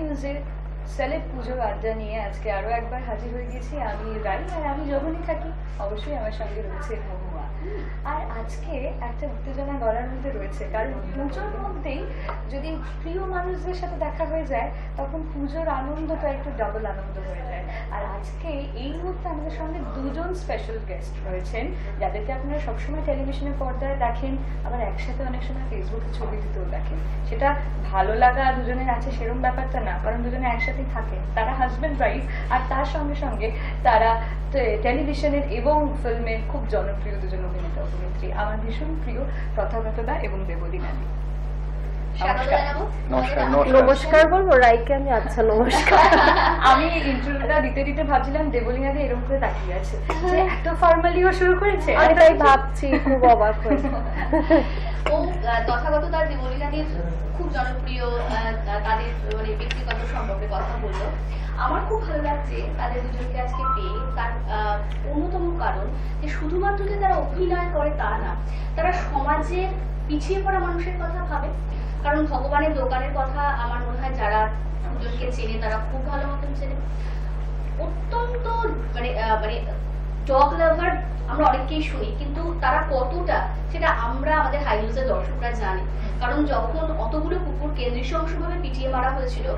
নিউজে সেলেব পুজোর আড্ডা নিয়ে আজকে আরো একবার হাজির হয়ে গেছি আমি রাই, আর আমি যখনই থাকি অবশ্যই আমার সঙ্গে রয়েছে মহুয়া। আর আজকে একটা উত্তেজনা গলার মধ্যে রয়েছে, কারণ পুজোর মধ্যেই যদি প্রিয় মানুষদের সাথে দেখা হয়ে যায় তখন পুজোর আনন্দটা একটু ডাবল আনন্দ হয়ে যায়। আর আজকে এই মুহূর্তে আমাদের সঙ্গে দুজন স্পেশাল গেস্ট রয়েছেন, যাদেরকে আপনারা সবসময় টেলিভিশনের পর্দায় দেখেন, আবার একসাথে অনেক সময় ফেসবুকে ছবি দিতেও দেখেন। সেটা ভালো লাগা দুজনের আছে সেরকম ব্যাপারটা না, কারণ দুজনে একসাথেই থাকেন। তারা হাজব্যান্ড ওয়াইফ, আর তার সঙ্গে সঙ্গে তারা টেলিভিশনের এবং ফিল্মের খুব জনপ্রিয় দুজন অভিনেতা অভিনেত্রী, আমার ভীষণ প্রিয় তথাগত দা এবং দেবলীনা দি। নমস্কার বলবো রাইকে আমি? আচ্ছা নমস্কার। আমি ইন্টারভিউটা দিতে দিতে ভাবছিলাম দেবলীনা দি এরকম করে তাকিয়ে আছে যে এত ফর্মালিও শুরু করেছে, আমি তাই ভাবছি, খুব অবাক হয়ে। ও তথাগত দা দেবলীনা দির খুব জনপ্রিয়, তাদের মানে ব্যক্তিগত সম্পর্কে কথা বললো। আমার খুব ভালো লাগছে তাদের দুজনকে আজকে পেয়ে। তার অন্যতম কারণ যে শুধুমাত্র যে তারা অভিনয় করে তা না, তারা সমাজের পিছিয়ে পড়া মানুষের কথা ভাবে। কারণ ভগবানের দোকানের কথা আমার মনে হয় যারা দুজনকে চেনে তারা খুব ভালো মতন চেনে। অত্যন্ত মানে মানে ডগ লাভার আমরা অনেককেই শুনি, কিন্তু তারা কতটা সেটা আমরা আমাদের হাই নিউজের দর্শকরা জানি। কারণ যখন অতগুলো কুকুরকে নৃশংসভাবে পিটিয়ে মারা হয়েছিল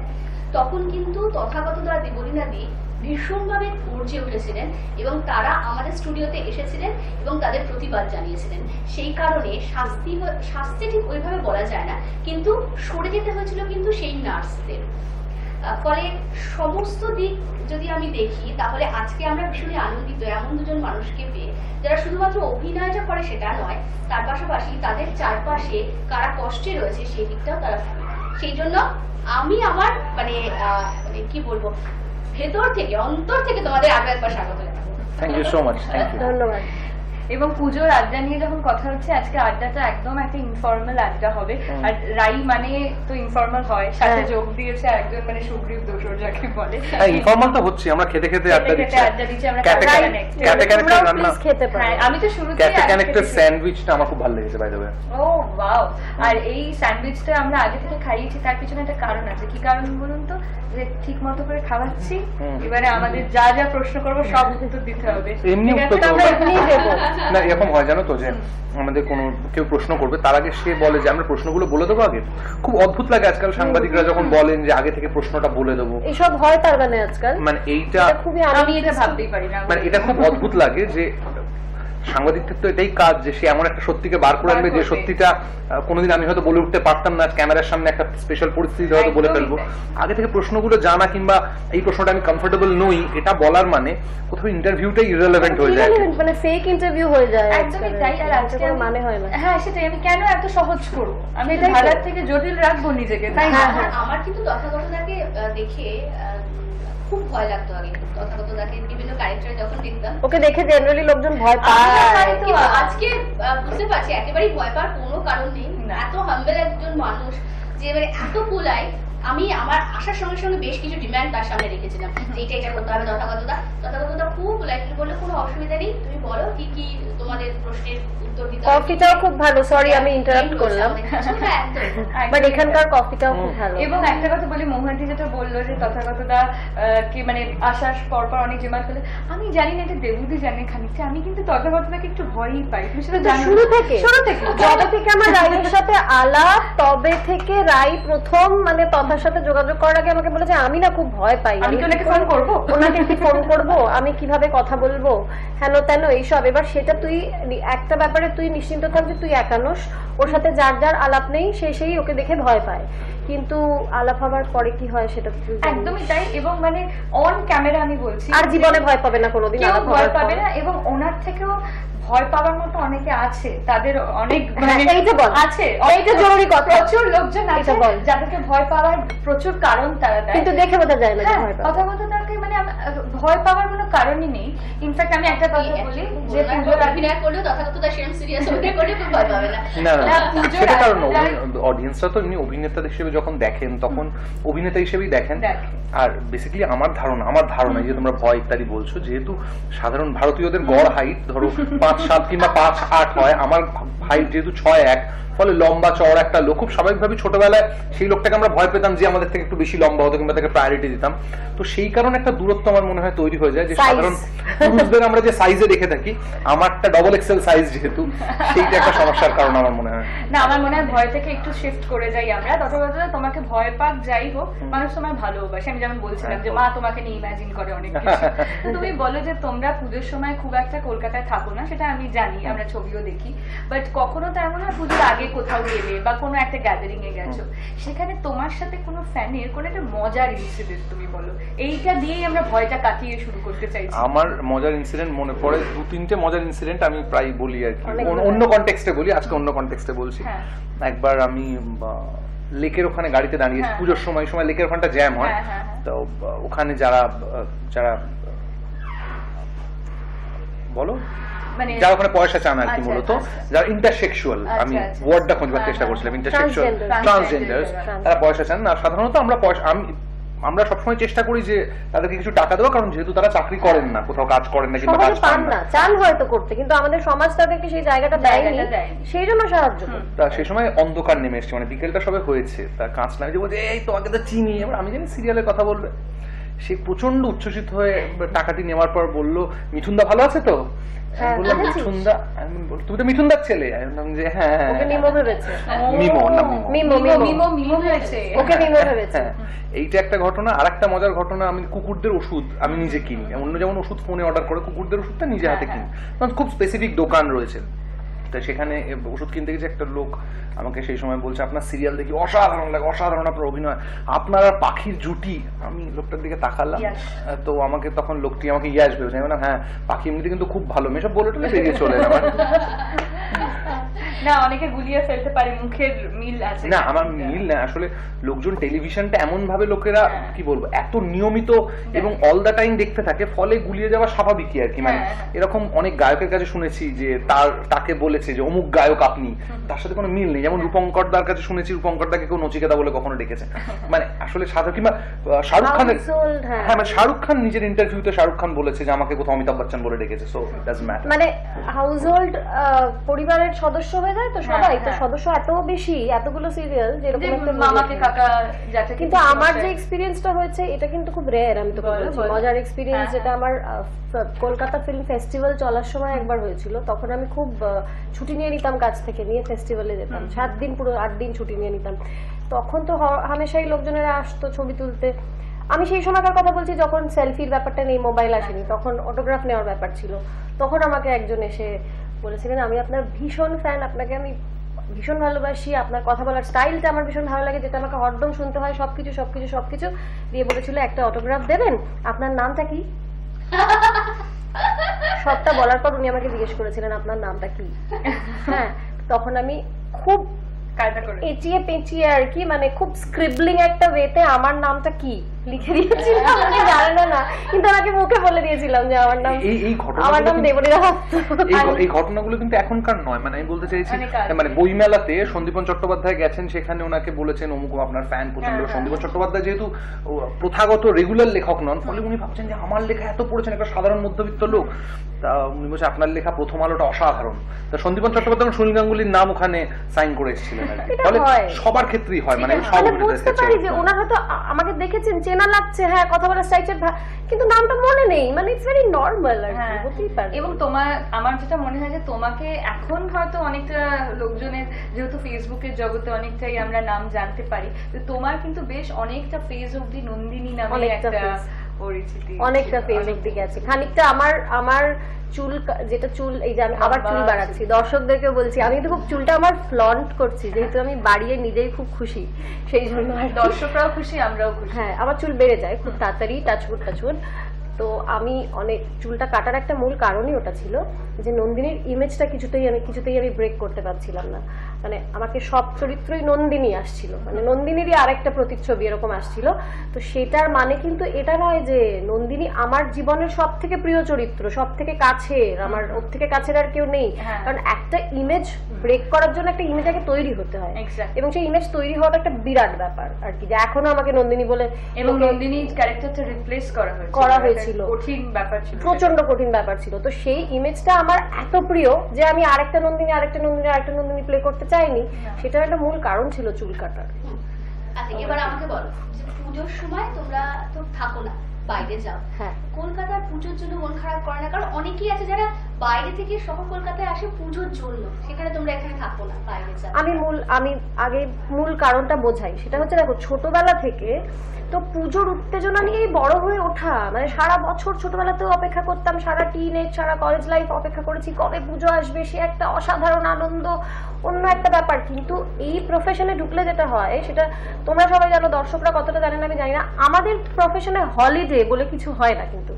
তখন কিন্তু তথাগত দা দেবলীনা দি ভীষণভাবে গর্জে উঠেছিলেন এবং তারা আমাদের স্টুডিওতে এসেছিলেন এবং তাদের প্রতিবাদ জানিয়েছিলেন। সেই কারণে শাস্তি ঠিক ওইভাবে বলা যায় না, কিন্তু সরে যেতে হয়েছিল কিন্তু সেই নার্সদের। ফলে সমস্ত দিক যদি আমি দেখি তাহলে আজকে আমরা ভীষণই আনন্দিত এমন দুজন মানুষকে পেয়ে, যারা শুধুমাত্র অভিনয়টা করে সেটা নয়, তার পাশাপাশি তাদের চারপাশে কারা কষ্টে রয়েছে সেই দিকটাও তারা ভাবে। সেই জন্য আমি আমার মানে কি বলবো, ভেতর থেকে অন্তর থেকে তোমাদের আরো একবার স্বাগত জানাবো। Thank you so much. ধন্যবাদ। এবং পুজোর আড্ডা নিয়ে যখন কথা হচ্ছে, আজকে আড্ডাটা একদম একটা ইনফর্মাল আড্ডা হবে। আর রাই মানে তো ইনফর্মাল হয়, সাথে যোগ দিয়েছে একজন মানে সুগ্রীব দোসর যাকে বলে। হ্যাঁ, ইনফর্মাল তো হচ্ছে, আমরা খেতে খেতে আড্ডা দিচ্ছি। আমরা খেতে পারি। আমি তো শুরুতে ক্যাফে কানেক্টের স্যান্ডউইচটা আমার খুব ভালো লেগেছে বাই দ্য ওয়ে। ও ওয়াও! আর এই স্যান্ডউইচটা আমরা আগে থেকে খাইয়েছি, তার পিছনে একটা কারণ আছে। কি কারণ বলুন তো? যে ঠিক মতো করে খাওয়াচ্ছি, এবারে আমাদের যা যা প্রশ্ন করবো সব উত্তর দিতে হবে। এমনি উত্তর দেবো না, এরকম হয় জানো তো, যে আমাদের কোনো কেউ প্রশ্ন করবে তার আগে সে বলে যে আমরা প্রশ্নগুলো বলে দেবো আগে। খুব অদ্ভুত লাগে আজকাল সাংবাদিকরা যখন বলেন যে আগে থেকে প্রশ্নটা বলে দেবো, এসব হয় তার মানে আজকাল। মানে এইটা খুবই আমি এটা ভাবতেই পারি না, মানে এটা খুব অদ্ভুত লাগে যে সাংবাদিকদের তো এটাই কাজ যে সে এমন একটা সত্যিকে বার করে আনবে যে সত্যিটা কোনোদিন আমি হয়তো বলে উঠতে পারতাম না, ক্যামেরার সামনে একটা স্পেশাল পরিস্থিতি হয়তো বলে ফেলবো। আগে থেকে প্রশ্নগুলো জানা কিংবা এই প্রশ্নটা আমি কমফোর্টেবল নই এটা বলার মানে কোথাও ইন্টারভিউটাই ইররিলেভেন্ট হয়ে যায়, মানে ফেক ইন্টারভিউ হয়ে যায়। একদমই তাই। আর আজকে মানে হয় না। হ্যাঁ সেটাই, আমি কেন এত সহজ করবো? আমি এটা ভাড়ার থেকে জটিল রাখবো নিজেকে, তাই না? আমার কিন্তু তথাগত দাকে দেখে খুব ভয় লাগতো আগে। তথাগত দাকে বিভিন্ন ক্যারেক্টারে যখন দেখতাম, ওকে দেখে জেনারেলি লোকজন ভয় পায়। আজকে বুঝতে পারছি একেবারেই ভয় পাওয়ার কোনো কারণ নেই। এত হাম্বেল একজন মানুষ যে মানে এত কুলাই। আমি আমার আসার সঙ্গে সঙ্গে বেশ কিছু ডিমান্ড তার সামনে রেখেছিলাম যে এটা করতে হবে। তথাগত দা খুব লাইটলি বললো কোনো অসুবিধা নেই, তুমি বলো কি কি তোমাদের প্রশ্নের উত্তর দিতে হবে। কফিটাও খুব ভালো, সরি আমি ইন্টারাপ্ট করলাম, বাট এখানকার কফিটাও খুব ভালো। এবং একটা কথা বলি, মোহনটি যেটা বললো যে তথাগত দা কি মানে আসার পর পর অনেক ডিমান্ড করলে, আমি জানি না এটা দেবুদি জানে খানিকটা, আমি কিন্তু তথাগত দাকে একটু ভয়ই পাই। তুমি সেটা জানো? শুরু থেকে যবে থেকে আমার রাইয়ের সাথে আলাপ, তবে থেকে রাই প্রথম মানে তথার সাথে যোগাযোগ করার আগে আমাকে বলেছে আমি না খুব ভয় পাই, আমি ওনাকে ফোন করবো, ওনাকে কি ফোন করবো, আমি কিভাবে কথা বলবো, হেন তেন এইসব। এবার সেটা তুই একটা ব্যাপারে তুই নিশ্চিন্ত থাক যে তুই একানোস, ওর সাথে যার যার আলাপ নেই সেই ওকে দেখে ভয় পায়, কিন্তু আলাপ হবার পরে কি হয় সেটা একদমই তাই। এবং মানে অন ক্যামেরা আমি বলছি, আর জীবনে ভয় পাবে না কোনোদিন, ভয় পাবে না। এবং ওনার থেকেও ভয় পাওয়ার মতো অনেকে আছে, তাদের অনেক আছে, এইটা জরুরি কথা। প্রচুর লোকজন আছে যাদেরকে ভয় পাওয়ার প্রচুর কারণ তারা দেয়, কিন্তু দেখে বোঝা যায় না কথা বলতে তাকে মানে ভয় পাওয়ার কোনো কারণই নেই। ইনফ্যাক্ট আমি একটা কথা বলি যে পুজোর অভিনয় করলেও তথাগত দা সেরকম সিরিয়াস হতে করলে খুব ভয় পাবে না। সেটা কারণ অডিয়েন্সরা তো এমনি অভিনেতা হিসেবে যখন দেখেন তখন অভিনেতা হিসেবেই দেখেন। আর বেসিক্যালি আমার ধারণা যে তোমরা ভয় ইত্যাদি বলছো, যেহেতু সাধারণ ভারতীয়দের গড় হাইট ধরো 5'7" কিংবা 5'8" হয়, আমার হাইট যেহেতু 6'1", ফলে লম্বা চওড়া একটা লোক, খুব স্বাভাবিকভাবে ছোটবেলায় সেই লোকটাকে আমরা ভয় পেতাম যে আমাদের থেকে একটু বেশি লম্বা হতো কিংবা তাকে প্রায়োরিটি দিতাম। তো সেই কারণে একটা দূরত্ব আমার মনে হয় তৈরি হয়ে যায় যে সাধারণ পুরুষদের আমরা যে সাইজে দেখে থাকি, আমারটা ডবল এক্সেল সাইজ যেহেতু, সেইটা একটা সমস্যার কারণ আমার মনে হয়। না, আমার মনে হয় ভয় থেকে একটু শিফট করে যাই আমরা। তথাকথিত তোমাকে ভয় পাক যাই হোক, মানুষ তোমার ভালোবাসে। আমি যেমন বলছিলাম যে মা তোমাকে নিয়ে ইমাজিন করে অনেক কিছু। তো তুমি বলো যে তোমরা পুজোর সময় খুব একটা কলকাতায় থাকো না, সেটা আমি জানি, আমরা ছবিও দেখি, বাট কখনো তো এমন হয় পুজোর আগে কোথাও গেলে বা কোনো একটা গ্যাদারিং এ গেছো, সেখানে তোমার সাথে কোনো ফ্যানের কোনো একটা মজার ইনসিডেন্ট তুমি বলো, এইটা দিয়েই আমরা ভয়টা কাটিয়ে শুরু করতে চাইছি। আমার মজার ইনসিডেন্ট মনে পড়ে, 2-3টে মজার ইনসিডেন্ট আমি প্রায় বলি আর কি, অন্য কনটেক্সটে বলি, আজকে অন্য কনটেক্সটে বলছি। একবার আমি লেকের ওখানে গাড়িতে দাঁড়িয়েছি পুজোর সময়, লেকের ওখানটা জ্যাম হয়, তো ওখানে যারা বলো মানে যারা ওখানে পয়সা চান আর কি, মূলত যারা ইন্টারসেক্সুয়াল, আমি ওয়ার্ডটা খোঁজবার চেষ্টা করছিলাম, ইন্টারসেক্সুয়াল ট্রান্সজেন্ডার, তারা পয়সা চান না। সাধারণত আমরা সবসময় চেষ্টা করি যে তাদেরকে কিছু টাকা দেওয়া, কারণ যেহেতু তারা চাকরি করেন না, কোথাও কাজ করেন না কিংবা কাজ পান না, চান হয়তো করতে, কিন্তু আমাদের সমাজ তাদেরকে সেই জায়গাটা দেয়নি, সেই জন্য সাহায্য করতে। তা সেই সময় অন্ধকার নেমে এসছে, মানে বিকেলটা সবে হয়েছে, তা কাঁচ না যে বলছে এই তোমাকে তো চিনি, এবার আমি জানি সিরিয়ালের কথা বলবে, সে প্রচন্ড উচ্ছ্বসিত হয়ে টাকাটি নেওয়ার পর বললো মিঠুনদা ভালো আছে তো? বললাম মিঠুনদা, তুমি তো মিঠুনদার ছেলে। আমি বললাম যে হ্যাঁ, মিমো ভেবেছে, মিমো না মিমো হয়েছে, ওকে মিমো ভেবেছে। এইটা একটা ঘটনা। আর একটা মজার ঘটনা, আমি কুকুরদের ওষুধ আমি নিজে কিনি, অন্য যেমন ওষুধ ফোনে অর্ডার করে, কুকুরদের ওষুধটা নিজে হাতে কিনি, কারণ খুব স্পেসিফিক দোকান রয়েছে। তো সেখানে ওষুধ কিনতে গেছে, একটা লোক আমাকে সেই সময় বলছে আপনার সিরিয়াল দেখি অসাধারণ লাগে, অসাধারণ আপনার অভিনয়, আপনার আর পাখির জুটি। আমি লোকটার দিকে তাকালাম, তো আমাকে তখন লোকটি আমাকে ইয়াস ভেবেছে। আমি বললাম হ্যাঁ, পাখি এমনিতে কিন্তু খুব ভালো, মেয়ে সব বলে টলে বেরিয়ে চলে আমার না, অনেকে গুলিয়ে ফেলতে পারে, মুখের মিল আছে না, আমার মিল না আসলে। লোকজন টেলিভিশনটা এমন ভাবে লোকেরা কি বলবো এত নিয়মিত এবং অল দা টাইম দেখতে থাকে, ফলে গুলিয়ে যাওয়া স্বাভাবিকই আর কি। মানে এরকম অনেক গায়কের কাছে শুনেছি যে তাকে বলেছে যে অমুক গায়ক আপনি, তার সাথে কোনো মিল নেই। যেমন রূপঙ্কর দার কাছে শুনেছি রূপঙ্কর দাকে কেউ নচিকেতা বলে কখনো ডেকেছে, মানে আসলে সাধারণ। কিংবা শাহরুখ খানের, হ্যাঁ মানে শাহরুখ খান নিজের ইন্টারভিউতে শাহরুখ খান বলেছে যে আমাকে কোথাও অমিতাভ বচ্চন বলে ডেকেছে। সো ইট ডাজন্ট ম্যাটার, মানে হাউস হোল্ড পরিবারের সদস্য হয়ে যায় তো সবাই, তো সদস্য এত বেশি, এতগুলো সিরিয়াল, যেরকম একটা মামাকে কাকা যাতে। কিন্তু আমার যে এক্সপেরিয়েন্সটা হয়েছে এটা কিন্তু খুব রেয়ার, আমি তো বলছি মজার এক্সপেরিয়েন্স, যেটা আমার কলকাতা ফিল্ম ফেস্টিভ্যাল চলার সময় একবার হয়েছিল। তখন আমি খুব ছুটি নিয়ে নিতাম কাজ থেকে, নিয়ে ফেস্টিভ্যালে যেতাম, 7 দিন পুরো 8 দিন ছুটি নিয়ে নিতাম। তখন তো হামেশাই লোকজনেরা আসতো ছবি তুলতে। আমি সেই সময়কার কথা বলছি যখন সেলফির ব্যাপারটা নেই, মোবাইল আসেনি, তখন অটোগ্রাফ নেওয়ার ব্যাপার ছিল। তখন আমাকে একজন এসে বলেছিলেন আমি আপনার ভীষণ ফ্যান, আপনাকে আমি ভীষণ ভালোবাসি, আপনার কথা বলার স্টাইলটা আমার ভীষণ ভালো লাগে, যেটা আমাকে হরদম শুনতে হয়, সবকিছু সবকিছু সবকিছু দিয়ে বলেছিল একটা অটোগ্রাফ দেবেন, আপনার নামটা কি? সবটা বলার পর উনি আমাকে জিজ্ঞেস করেছিলেন আপনার নামটা কি। হ্যাঁ, তখন আমি খুব এচিয়ে পেঁচিয়ে আর কি, মানে খুব স্ক্রিবলিং একটা ওয়েতে আমার নামটা কি লিখে দিয়েছিলাম, আমি জানি না, কিন্তু ওনাকে মুখে বলে দিয়েছিলাম যে আমার নাম দেবলীনা দত্ত। এই ঘটনাগুলো কিন্তু এখনকার নয়, মানে আমি বলতে চাইছি মানে বইমেলাতে সন্দীপন চট্টোপাধ্যায় গেছেন, সেখানে ওনাকে বলেছেন অমুক আপনার ফ্যান প্রচন্ড। সন্দীপন চট্টোপাধ্যায় যেহেতু প্রথাগত রেগুলার লেখক নন, ফলে উনি ভাবছেন যে আমার লেখা এত পড়েছেন, একটা সাধারণ মধ্যবিত্ত লোক, তা উনি বলছে আপনার লেখা প্রথম আলোটা অসাধারণ। তা সন্দীপন চট্টোপাধ্যায় সুনীল গাঙ্গুলির নাম ওখানে সাইন করে এসেছিলেন আর কি। ফলে সবার ক্ষেত্রেই হয়, মানে সব বুঝতে পারি যে ওনার হয়তো আমাকে দেখেছেন, চেনা লাগছে, হ্যাঁ কথা বলার স্টাইল, কিন্তু নামটা মনে নেই, মানে ইটস ভেরি নরমাল আর কি, হতেই পারে। এবং আমার যেটা মনে হয় যে তোমাকে এখন হয়তো অনেকটা লোকজনের, যেহেতু ফেসবুকের জগতে অনেকটাই আমরা নাম জানতে পারি, তো তোমার কিন্তু বেশ অনেকটা ফেজ অবধি নন্দিনী নামে একটা পরিচিতি, অনেকটা ফেজ অবধি গেছে। খানিকটা আমার চুল, যেটা চুল, এই যে আমি আবার চুল বাড়াচ্ছি, দর্শকদেরকে বলছি আমি তো খুব চুলটা আমার ফ্লন্ট করছি, যেহেতু আমি বাড়িয়ে নিজেই খুব খুশি, সেই জন্য দর্শকরাও খুশি, আমরাও খুশি। হ্যাঁ, আমার চুল বেড়ে যায় খুব তাড়াতাড়ি, টাচউড। তো আমি অনেক চুলটা কাটার একটা মূল কারণই ওটা ছিল যে নন্দিনীর ইমেজটা কিছুতেই আমি ব্রেক করতে পারছিলাম না। মানে আমাকে সব চরিত্রই নন্দিনী আসছিল, মানে নন্দিনীরই আরেকটা প্রতিচ্ছবি এরকম আসছিল। তো সেটার মানে কিন্তু এটা নয় যে নন্দিনী আমার জীবনের সব থেকে প্রিয় চরিত্র, সব থেকে কাছের, আমার ওর থেকে কাছের আর কেউ নেই। কারণ একটা ইমেজ ব্রেক করার জন্য একটা ইমেজ আগে তৈরি হতে হয়, এবং সেই ইমেজ তৈরি হওয়াটা একটা বিরাট ব্যাপার আর কি, যে এখনো আমাকে নন্দিনী বলে, এবং নন্দিনী ক্যারেক্টারটা রিপ্লেস করা হয়েছে ছিল, কঠিন ব্যাপার ছিল, প্রচন্ড কঠিন ব্যাপার ছিল। তো সেই ইমেজটা আমার এত প্রিয় যে আমি আরেকটা নন্দিনী প্লে করতে চাইনি। সেটার একটা মূল কারণ ছিল চুল কাটার। আচ্ছা, এবার আমাকে বলো যে পুজোর সময় তোমরা তো থাকো না, বাইরে যাও। হ্যাঁ, কলকাতার পুজোর জন্য মন খারাপ করে না? কারণ অনেকেই আছে যারা বাইরে থেকে শহর কলকাতায় আসে পুজোর জন্য, সেখানে তোমরা এখানে থাকো না, বাইরে যাও। আমি আগে মূল কারণটা বোঝাই। সেটা হচ্ছে, দেখো, ছোটবেলা থেকে তো পুজোর উত্তেজনা নিয়েই বড় হয়ে ওঠা। মানে সারা বছর ছোটবেলাতেও অপেক্ষা করতাম, সারা টিনেজ, সারা কলেজ লাইফ অপেক্ষা করেছি কবে পুজো আসবে। সে একটা অসাধারণ আনন্দ, অন্য একটা ব্যাপার। কিন্তু এই প্রফেশনে ঢুকলে যেটা হয়, সেটা তোমরা সবাই জানো, দর্শকরা কতটা জানেন আমি জানি না, আমাদের প্রফেশনে হলিডে বলে কিছু হয় না। কিন্তু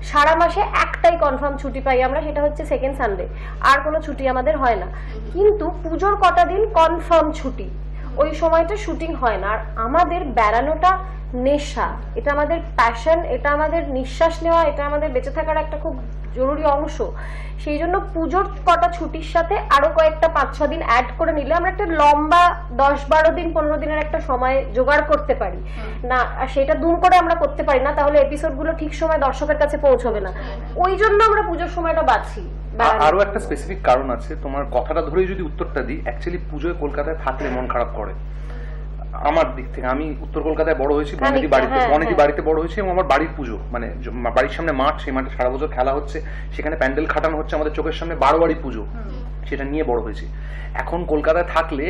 সারা মাসে একটাই কনফার্ম ছুটি পাই আমরা, সেটা হচ্ছে সেকেন্ড সানডে। আর কোনো ছুটি আমাদের হয় না। কিন্তু পুজোর কটা দিন কনফার্ম ছুটি, ওই সময়টা শুটিং হয় না। আর আমাদের বেড়ানোটা নেশা, এটা আমাদের প্যাশন, এটা আমাদের নিঃশ্বাস নেওয়া, এটা আমাদের বেঁচে থাকার একটা খুব জরুরি অংশ। সেই জন্য পুজোর কটা ছুটির সাথে আরো কয়েকটা 5-6 দিন অ্যাড করে নিলে আমরা একটা লম্বা 10-12 দিন 15 দিনের একটা সময় জোগাড় করতে পারি না। আর সেটা দুম করে আমরা করতে পারি না, তাহলে এপিসোড গুলো ঠিক সময় দর্শকের কাছে পৌঁছবে না। ওই জন্য আমরা পুজোর সময়টা বাছি। আরো একটা স্পেসিফিক কারণ আছে, তোমার কথাটা ধরেই যদি উত্তরটা দিই, অ্যাকচুয়ালি পুজোয় কলকাতায় থাকলে মন খারাপ করে। আমার দিক থেকে, আমি উত্তর কলকাতায় বড় হয়েছি, বনেদি বাড়িতে বড় হয়েছি, এবং আমার বাড়ির পুজো, মানে বাড়ির সামনে মাঠ, সেই মাঠে সারা বছর খেলা হচ্ছে, সেখানে প্যান্ডেল খাটানো হচ্ছে আমাদের চোখের সামনে, 12 বাড়ি পুজো, সেটা নিয়ে বড় হয়েছি। এখন কলকাতায় থাকলে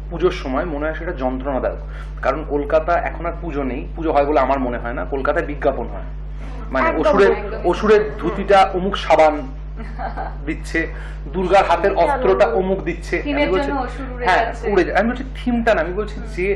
পুজোর সময় মনে হয় সেটা যন্ত্রণাদায়ক, কারণ কলকাতা এখন আর পুজো নেই, পুজো হয় বলে আমার মনে হয় না। কলকাতায় বিজ্ঞাপন হয়, মানে অসুরের ধুতিটা অমুক সাবান দিচ্ছে, দুর্গার হাতের অস্ত্রটা অমুক দিচ্ছে। হ্যাঁ, উড়ে যায়। আমি বলছি থিমটা না, আমি বলছি যে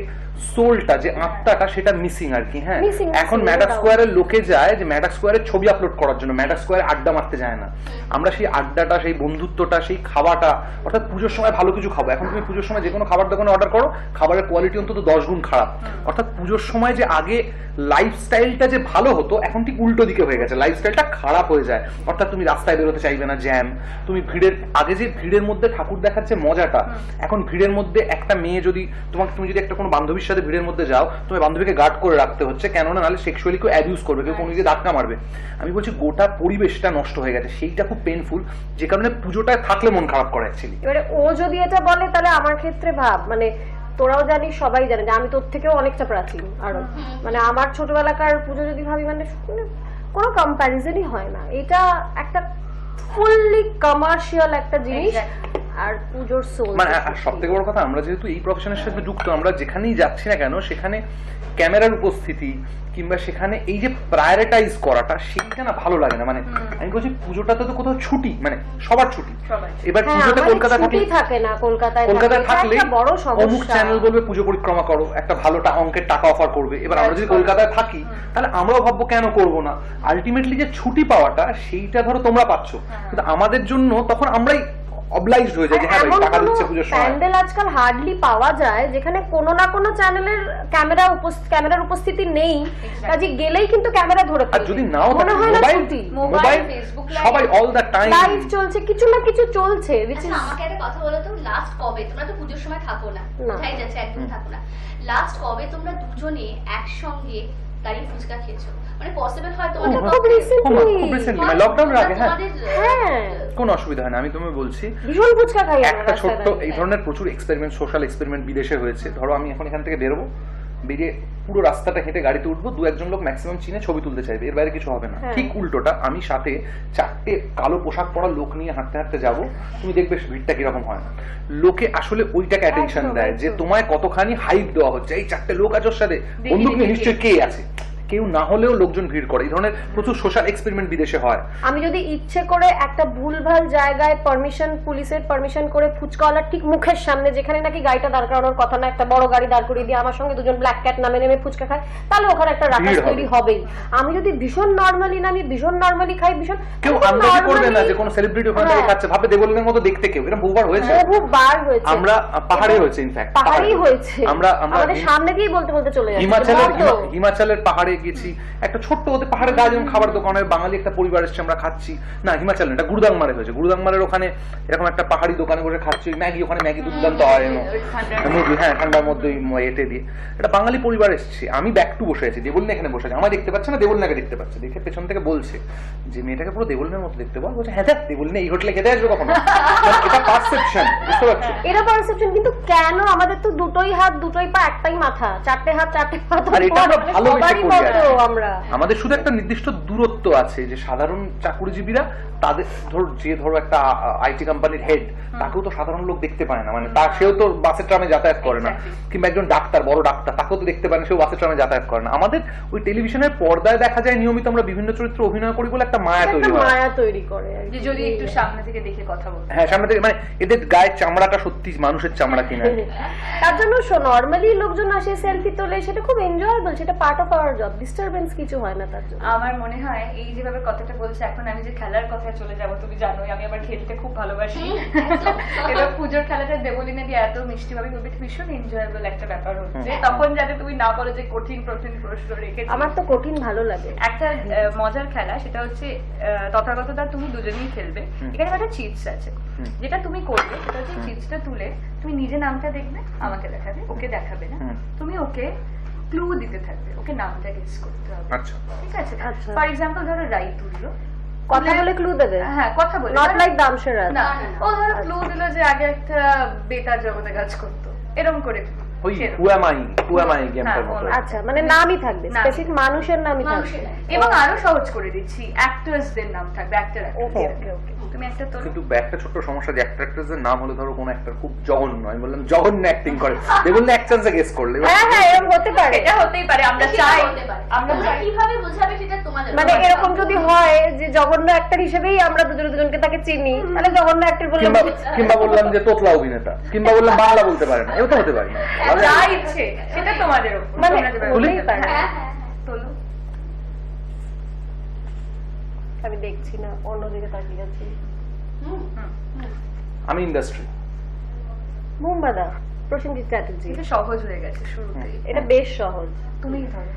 সোলটা, যে আত্মাটা, সেটা মিসিং আর কি। হ্যাঁ, এখন ম্যাডাক স্কোয়ারের লোকে যায় যে ম্যাডাক স্কোয়ারের ছবি আপলোড করার জন্য, ম্যাডাক স্কোয়ারে আড্ডা মারতে যায় না। আমরা সেই আড্ডাটা, সেই বন্ধুত্বটা, সেই খাওয়াটা, অর্থাৎ পুজোর সময় ভালো কিছু খাবো। এখন তুমি পুজোর সময় যে কোনো খাবার দোকানে অর্ডার করো, খাবারের কোয়ালিটি অন্তত 10 গুণ খারাপ। অর্থাৎ পুজোর সময় যে আগে লাইফস্টাইলটা যে ভালো হতো, এখন ঠিক উল্টো দিকে হয়ে গেছে, লাইফস্টাইলটা খারাপ হয়ে যায়। অর্থাৎ তুমি রাস্তায় বেরোতে চাইবে না, জ্যাম, তুমি ভিড়ের, আগে যে ভিড়ের মধ্যে ঠাকুর দেখার যে মজাটা, এখন ভিড়ের মধ্যে একটা মেয়ে যদি তুমি যদি একটা কোনো বান্ধবীর সাথে ভিড়ের মধ্যে যাও, তুমি বান্ধবীকে গার্ড করে রাখতে হচ্ছে, কেননা নাহলে সেক্সুয়ালি কেউ অ্যাবিউজ করবে, কেউ কোনো দিকে ধাক্কা মারবে। আমি বলছি গোটা পরিবেশটা নষ্ট হয়ে গেছে, সেইটা খুব পেইনফুল, যে কারণে পুজোটায় থাকলে মন খারাপ করে অ্যাকচুয়ালি। এবারে ও যদি এটা বলে, তাহলে আমার ক্ষেত্রে ভাব, মানে তোরাও জানিস, সবাই জানে যে আমি তোর থেকেও অনেকটা প্রাচীন। আরো মানে আমার ছোটবেলাকার পুজো যদি ভাবি, মানে কোনো কম্প্যারিজনই হয় না। এটা একটা ফুললি কমার্শিয়াল একটা জিনিস, আর পুজোর সোল। মানে সব থেকে বড় কথা, আমরা যেহেতু এই প্রফেশনের সাথে যুক্ত, আমরা যেখানেই যাচ্ছি না কেন, সেখানে ক্যামেরার উপস্থিতি কিংবা সেখানে এই যে প্রায়োরিটাইজ করাটা, সেইটা না ভালো লাগে না। মানে আমি বলছি পুজোটাতে তো কোথাও ছুটি, মানে সবার ছুটি। এবার পুজোতে কলকাতা থাকে না, কলকাতায় থাকলে অমুক চ্যানেল বলবে পুজো পরিক্রমা করো, একটা ভালো অঙ্কের টাকা অফার করবে। এবার আমরা যদি কলকাতায় থাকি, তাহলে আমরাও ভাববো কেন করবো না। আলটিমেটলি যে ছুটি পাওয়াটা, সেইটা ধরো তোমরা পাচ্ছ, কিন্তু আমাদের জন্য তখন আমরাই অবলাইজড হয়ে যায় যে হ্যাঁ ভাই টাকা দিচ্ছে পুজোর সময়। প্যান্ডেল আজকাল হার্ডলি পাওয়া যায় যেখানে কোনো না কোনো চ্যানেলের ক্যামেরার উপস্থিতি নেই, কাজে গেলেই কিন্তু ক্যামেরা ধরে ফেলে। আর যদি নাও থাকে মোবাইল ফেসবুক সবাই অল দ্য টাইম লাইভ চলছে, কিছু না কিছু চলছে। আমাকে একটা কথা বলো তো, লাস্ট কবে, তোমরা তো পুজোর সময় থাকো না, কোথায় যাচ্ছে একদম থাকো না, লাস্ট কবে তোমরা দুজনে একসঙ্গে দাঁড়িয়ে ফুচকা খেয়েছো? মানে পসিবল হয় তোমাদের? খুব রিসেন্টলি, মানে লকডাউনের আগে। হ্যাঁ, কোনো অসুবিধা হয় না, আমি তোমায় বলছি ভীষণ ফুচকা খাই। একটা ছোট্ট এই ধরনের প্রচুর এক্সপেরিমেন্ট, সোশ্যাল এক্সপেরিমেন্ট বিদেশে হয়েছে। ধরো আমি এখন এখান থেকে বেরোবো, বেরিয়ে পুরো রাস্তাটা হেঁটে গাড়িতে উঠবো, 2-1 লোক ম্যাক্সিমাম চিনে ছবি তুলতে চাইবে, এর বাইরে কিছু হবে না। ঠিক উল্টোটা, আমি সাথে 4টে কালো পোশাক পরা লোক নিয়ে হাঁটতে হাঁটতে যাবো, তুমি দেখবে ভিড়টা কিরকম হয়। লোকে আসলে ওইটাকে অ্যাটেনশন দেয় যে তোমায় কতখানি হাইপ দেওয়া হচ্ছে, এই 4টে লোক আছে ওর সাথে, বন্দুক নিয়ে নিশ্চয়ই কে আছে। কেউ না হলেও লোকজন ভিড় করে। এই ধরনের প্রচুর সোশ্যাল এক্সপেরিমেন্ট বিদেশে হয়। আমি যদি ইচ্ছে করে একটা ভুলভাল জায়গায় পুলিশের পারমিশন করে ফুচকাওয়ালার ঠিক মুখের সামনে, যেখানে নাকি গাড়িটা দাঁড় করানোর কথা না, একটা বড় গাড়ি দাঁড় করিয়ে দিয়ে আমার সঙ্গে 2জন ব্ল্যাক ক্যাট নামে নেমে ফুচকা খায়, তাহলে ওখানে একটা রাখাস তৈরি হবেই। আমি যদি ভীষণ নর্মালি খাই, ভীষণ কেউ আন্দাজ করবে না যে কোন সেলিব্রিটি ওখানে দাঁড়িয়ে খাচ্ছে, ভাবে দেবলের মতো দেখতে। কেউ এরকম বহুবার হয়েছে, বহুবার হয়েছে। আমরা পাহাড়ে হয়েছে, ইনফ্যাক্ট পাহাড়েই হয়েছে, আমরা আমাদের সামনে দিয়ে বলতে চলে যাচ্ছে। হিমাচলের পাহাড়ে গেছি, একটা ছোট্ট ওদের পাহাড়ের গায়ে যেমন খাবার দোকানে বাঙালি একটা পরিবার এসছে, আমরা খাচ্ছি, না হিমাচল না, এটা গুরুদাংমারে হয়েছে, গুরুদাংমারের ওখানে এরকম একটা পাহাড়ি দোকানে বসে খাচ্ছি ম্যাগি, ওখানে ম্যাগি দুর্দান্ত হয়, মধু, হ্যাঁ ঠান্ডার মধ্যে এটে দিয়ে একটা বাঙালি পরিবার এসছে, আমি ব্যাক টু বসে আছি, দেবলিনা এখানে বসে আছে, আমার দেখতে পাচ্ছে না, দেবলিনাকে দেখতে পাচ্ছে, দেখে পেছন থেকে বলছে যে মেয়েটাকে পুরো দেবলিনার মতো দেখতে, বলছে হ্যাঁ দেখ দেবলিনা এই হোটেলে খেতে আসবে কখনো, এটা পারসেপশন, বুঝতে পারছো? এটা পারসেপশন, কিন্তু কেন আমাদের তো দুটোই হাত দুটোই পা একটাই মাথা, চারটে হাত চারটে পা, আর এটা আমরা ভালোবেসে করি আর কি। আমরা আমাদের শুধু একটা নির্দিষ্ট দূরত্ব আছে যে সাধারণ চাকুরিজীবীরা তাদের ধরো একটা আইটি কোম্পানির হেড, তাকেও তো সাধারণ লোক দেখতে পায় না, মানে সেও তো বাসে ট্রামে যাতায়াত করে না, কিংবা একজন ডাক্তার, বড় ডাক্তার, তাকেও তো দেখতে পায় না, সেও বাসে ট্রামে যাতায়াত করে না। আমাদের ওই টেলিভিশনের পর্দায় দেখা যায় নিয়মিত আমরা বিভিন্ন চরিত্রে অভিনয় করি বলে একটা মায়া তৈরি হয়, মায়া তৈরি করে যে যদি একটু সামনে থেকে দেখে কথা বলতে। হ্যাঁ সামনে থেকে, মানে এদের গায়ের চামড়াটা সত্যি মানুষের চামড়া কিনা। তার জন্য নরমালি লোকজন আসে সেলফি তোলে, সেটা খুব এনজয়েবল, সেটা part of our job, disturbance কিছু হয় না তার জন্য। আমার মনে হয় এই যেভাবে কথাটা বলছে, এখন আমি যে খেলার কথায় চলে যাব, তুমি জানোই আমি আবার খেলতে খুব ভালোবাসি, এবার পুজোর খেলাটা দেবলিনা দিয়ে এত মিষ্টি ভাবে খুবই ভীষণ এনজয়েবল একটা ব্যাপার হচ্ছে, তখন যাতে তুমি না বলো যে কঠিন কঠিন প্রশ্ন রেখেছি। আমার তো কঠিন ভালো লাগে। একটা মজার খেলা, সেটা হচ্ছে তথাগতটা তুমি দুজনেই খেলবে, এখানে একটা চিটস আছে, যেটা তুমি করবে সেটা হচ্ছে চিটসটা তুলে তুমি নিজে নামটা দেখবে, আমাকে দেখাবে, ওকে দেখাবে না, তুমি ওকে ক্লু দিতে থাকবে, ওকে নামটা গেস করতে হবে, আচ্ছা ঠিক আছে? আচ্ছা। ফর এক্সাম্পল ধরো রাই তুললো, কথা বলে ক্লু দেবে? হ্যাঁ কথা বলে, নট লাইক দামশের রাত। না, ও ধরো ক্লু দিল যে আগে একটা বেতার জগতে কাজ করতো, এরকম করে ওই সেরকম। কুয়ামাই গেমটার মতো। আচ্ছা, মানে নামই থাকবে, নাম। স্পেসিফিক মানুষের নামই থাকবে। মানুষের নাম। এবং আরো সহজ করে দিচ্ছি, অ্যাক্টরসদের নাম থাকবে, অ্যাক্টর ওকে ওকে ওকে। তুমি একটা তোলো। কিন্তু একটা ছোট্ট সমস্যা, যে একটা অ্যাক্টরের নাম হলো ধরো কোন একটা খুব জঘন্য, আমি বললাম জঘন্য অ্যাক্টিং করে, দেখুন এক চান্সে গেস করলে, হ্যাঁ হ্যাঁ, এরকম হতে পারে। এটা হতেই পারে, আমরা সেটা চাই, হতে পারে। আমরা তোমরা চাই। কিভাবে বোঝাবে সেটা তোমাদের মানে ব্যাপার। এরকম যদি হয় যে জঘন্য অ্যাক্টর হিসেবেই আমরা দুজনকে তাকে চিনি, তাহলে জঘন্য অ্যাক্টর বললাম কিংবা বললাম যে তোতলা অভিনেতা, কিংবা বললাম বাংলা বলতে পারে না, এও তো হতে পারে না। যা ইচ্ছে সেটা তোমাদের উপর, মানে তোমরা যেভাবে হতেই বলতে পারে। পারো। হ্যাঁ হ্যাঁ তোলো। আমি দেখছি না, অন্যদিকে তাকিয়ে আছি। আমি ইন্ডাস্ট্রি। মুম্বাদা, প্রসেনজিৎ চ্যাটার্জি। এটা সহজ হয়ে গেছে শুরুতেই, এটা বেশ সহজ। তুমিই ধরো,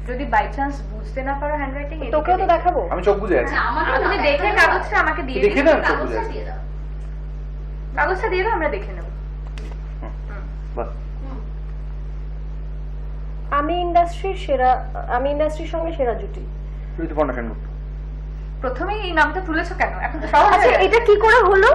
যদি বাই চান্স বুঝতে না পারো হ্যান্ডরাইটিং, তোকেও তো দেখাবো। আমি চোখ বুঝে আছি, না, আমাকে তুমি না, দেখে একদম কাগজটা আমাকে দিয়ে দেখে দিও, দাও, চোখ বুঝে কাগজটা আছি। দিয়ে দাও। কাগজটা দিয়ে দাও, আমরা দেখে নেব। বাহ। আমি ইন্ডাস্ট্রির সঙ্গে সেরা জুটি। ঋতুপর্ণা সেনগুপ্ত। প্রথমেই এই নামটা তুলেছো কেন? এখন তো সহজ আচ্ছা, হয়ে গেছে। এটা কি করে হলো?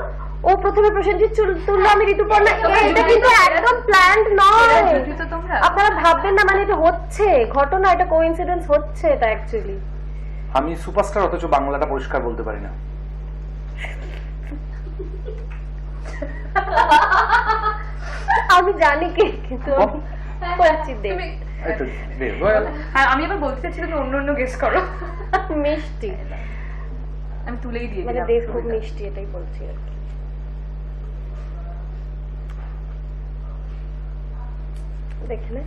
ও প্রথমে প্রসেনজিৎ তুললো, আমি ঋতুপর্ণা। এটা কিন্তু একদম প্ল্যান্ড নয়, এরা জুটি তো তোমরা। আপনারা ভাববেন না, মানে এটা হচ্ছে ঘটনা, এটা কোইন্সিডেন্স হচ্ছে, এটা অ্যাকচুয়ালি। আমি সুপারস্টার, অথচ বাংলাটা পরিষ্কার বলতে পারি না। আমি জানি কি, কিন্তু আমি বলছি দেখ, তুমি এই তো, বেশ, হয়ে গেল। আর আমি আবার বলতে চাচ্ছি তুমি অন্য গেস করো। মিষ্টি, আমি তুলেই দিয়ে মানে দিলাম। দেশ খুব মিষ্টি, এটাই বলছি আর কি। দেখলে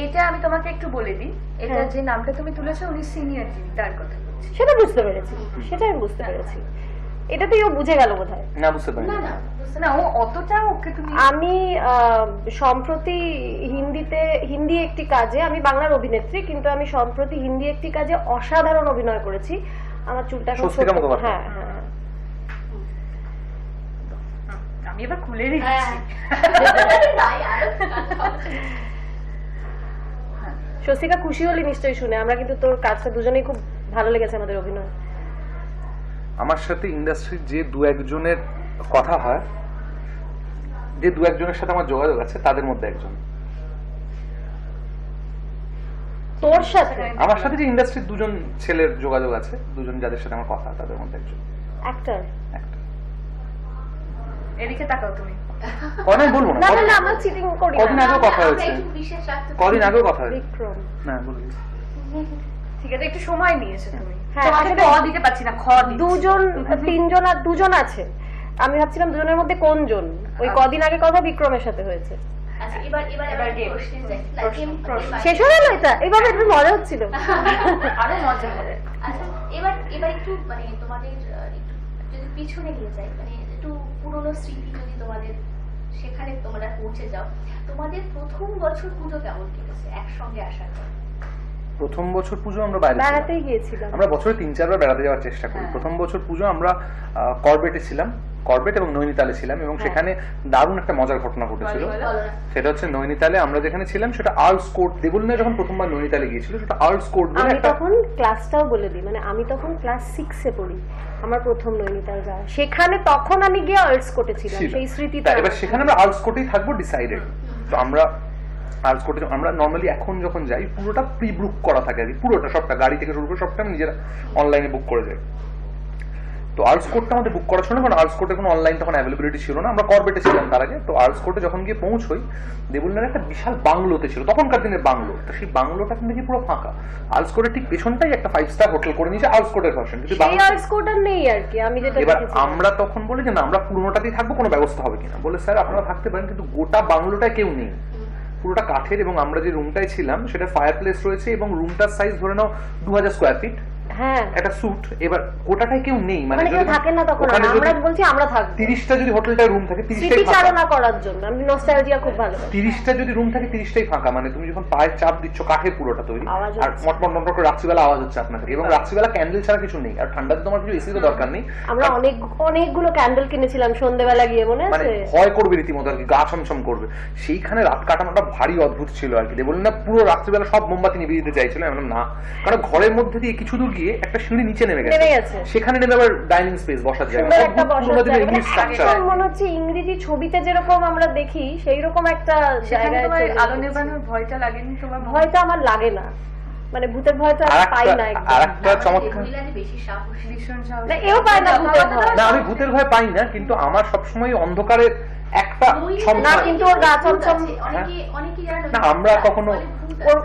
এটা আমি তোমাকে একটু বলে দিই, এটা হ্যাঁ। যে নামটা তুমি তুলেছো উনি সিনিয়র যিনি, তার কথা বলছি। সেটা বুঝতে পেরেছি, সেটা আমি বুঝতে পেরেছি। এটাতেই ও বুঝে গেল বোধহয়। না বুঝতে পারি না না। না না, ও অতটা ওকে তুমি আমি সম্প্রতি হিন্দি একটি কাজে, আমি বাংলার অভিনেত্রী, কিন্তু আমি সম্প্রতি হিন্দি একটি কাজে অসাধারণ অভিনয় করেছি। আমার চুলটা এখন স্বস্তিকা ছোট- মুখোপাধ্যায়। হ্যাঁ হ্যাঁ হ্যাঁ। আমি এবার খুলে হ্যাঁ। দিচ্ছি। তাই আরো কাজ। স্বস্তিকা খুশি হলি নিশ্চয়ই শুনে, আমরা কিন্তু তোর কাজটা দুজনেই খুব ভালো লেগেছে আমাদের অভিনয়। আমার সাথে ইন্ডাস্ট্রির যে দু একজনের কথা হয়, যে দু একজনের সাথে আমার যোগাযোগ আছে, তাদের মধ্যে একজন। তোর সাথে আমার সাথে যে ইন্ডাস্ট্রির দুজন ছেলের যোগাযোগ আছে, দুজন যাদের সাথে আমার কথা, তাদের মধ্যে একজন। অ্যাক্টর? একটা এদিকে তাকাও তুমি। কদিন বলবো না, না না না, আমরা চিটিং করি কদিন না। আগেও কথা আমরা হয়েছে, একটু বিশেষ রাখতে কদিন আগেও কথা হয়েছে। বিক্রম। না বলি, ঠিক আছে, একটু সময় নিয়েছো তুমি। হ্যাঁ, তোমাকে আসলে খ দিতে পারছি না, খ দিচ্ছি। দুজন, তিনজন আর দুজন আছে। আমি ভাবছিলাম দুজনের মধ্যে কোন জন। ওই কদিন আগে কথা বিক্রমের সাথে হয়েছে। আচ্ছা এবার এবার এবার এবার game. প্রশ্নে যাই প্রশ্ন। শেষ হয়ে গেল এটা? এইভাবে একটু মজা হচ্ছিল। আরো মজা হবে। আচ্ছা এবার এবার একটু মানে তোমাদের একটু যদি পিছনে নিয়ে যাই, মানে একটু পুরনো স্মৃতি যদি তোমাদের সেখানে তোমরা পৌঁছে যাও। তোমাদের প্রথম বছর পুজো কেমন কেটেছে একসঙ্গে আসার পর? প্রথম বছর পুজো আমরা বাইরে ছিলাম। বেড়াতেই গিয়েছিলাম। আমরা বছরে 3-4 বার বেড়াতে যাওয়ার চেষ্টা করি। প্রথম বছর পুজো আমরা করবেটে ছিলাম, করবেট এবং নৈনিতালে ছিলাম, এবং সেখানে দারুণ একটা মজার ঘটনা ঘটেছিল। বলো না। সেটা হচ্ছে নৈনিতালে আমরা যেখানে ছিলাম সেটা আর্টস কোর্ট, দেবুলিনা যখন প্রথমবার নৈনিতালে গিয়েছিল সেটা আর্টস কোর্ট বলে আমি একটা, তখন ক্লাসটাও বলে দিই, মানে আমি তখন ক্লাস 6-এ পড়ি, আমার প্রথম নৈনিতাল যাওয়া। সেখানে তখন আমি গিয়ে আর্টস কোর্টে ছিলাম, সেই স্মৃতিটা। এবার সেখানে আমরা আর্টস কোর্টেই থাকবো ডিসাইডেড। তো আমরা আর্টস কোর্টে আমরা নর্মালি এখন যখন যাই পুরোটা প্রি বুক করা থাকে আর কি, পুরোটা সবটা গাড়ি থেকে শুরু করে সবটা আমি নিজেরা অনলাইনে বুক করে যাই। তো আর্টস কোর্টটা আমাদের বুক করা ছিল না, কারণ আর্টস কোর্টে কোনো অনলাইন তখন অ্যাভেলেবিলিটি ছিল না। আমরা করবেটে ছিলাম তার আগে। তো আর্টস কোর্টে যখন গিয়ে পৌঁছই, দেবুলিনার একটা বিশাল বাংলোতে ছিল, তখনকার দিনের বাংলো। তো সেই বাংলোটা কিন্তু কি পুরো ফাঁকা। আর্টস কোর্টের ঠিক পেছনটাই একটা 5 স্টার হোটেল করে নিয়েছে আর্টস কোর্টের ভার্সন, কিন্তু সেই আর্টস কোর্ট আর নেই আর কি, আমি যেটা এবার দেখেছি। আমরা তখন বলি যে না, আমরা পুরোনোটাতেই থাকবো, কোনো ব্যবস্থা হবে কিনা। বলে স্যার আপনারা থাকতে পারেন, কিন্তু গোটা বাংলোটায় কেউ নেই, পুরোটা কাঠের। এবং আমরা যে রুমটায় ছিলাম সেটা ফায়ার প্লেস রয়েছে, এবং রুমটার সাইজ ধরে নাও 2000 স্কোয়ার ফিট, হ্যাঁ একটা স্যুট। এবার গোটাটাই কেউ নেই, মানে কেউ থাকে না তখন। আমরা বলছি আমরা থাকবো 30টা যদি হোটেলটায় রুম থাকে 30টাই ফাঁকা। স্মৃতিচারণা করার জন্য আমি নস্টালজিয়া খুব ভালো। 30টা যদি রুম থাকে 30টাই ফাঁকা, মানে তুমি যখন পায়ের চাপ দিচ্ছ, কাঠের পুরোটা তৈরি, আওয়াজ আর হচ্ছে। মটমট করে রাত্রিবেলা আওয়াজ হচ্ছে আপনাকে, এবং রাত্রিবেলা ক্যান্ডেল ছাড়া কিছু নেই, আর ঠান্ডাতে তোমার কিছু এসি তো দরকার নেই। আমরা অনেকগুলো ক্যান্ডেল কিনেছিলাম সন্ধ্যেবেলা গিয়ে, মনে মানে আছে? ভয় করবে রীতিমতো আর কি, গা ছমছম করবে। সেইখানে রাত কাটানোটা ভারী অদ্ভুত ছিল আর কি। বললেন না পুরো রাত্রিবেলা সব মোমবাতি নিভিয়ে দিতে চাইছিল, আমি বললাম না, কারণ ঘরের মধ্যে দিয়ে কিছু দূর গিয়ে একটা সিঁড়ি নিচে নেমে গেছে, সেখানে নেমে আবার ডাইনিং স্পেস, বসার জায়গা, সুন্দর একটা বসার জায়গা। ইংলিশ স্ট্রাকচার, একদম মনে হচ্ছে ইংরেজি ছবিতে যেরকম আমরা দেখি সেই রকম একটা জায়গায় চলে আলো গেছি। নেভানোর ভয়টা লাগেনি তোমার? ভয়টা আমার লাগে না, মানে ভূতের ভয়টা আমি পাই না একদম। আর একটা চমৎকার, দেবুলিনাতে বেশি সাহসী। ভীষণ সাহস। না, এও পায় না ভূতের ভয়। না আমি ভূতের ভয় পাই না, কিন্তু আমার সবসময় অন্ধকারের একটা না, কিন্তু ওর গা ছমছম, অনেকে জানো না, আমরা কখনো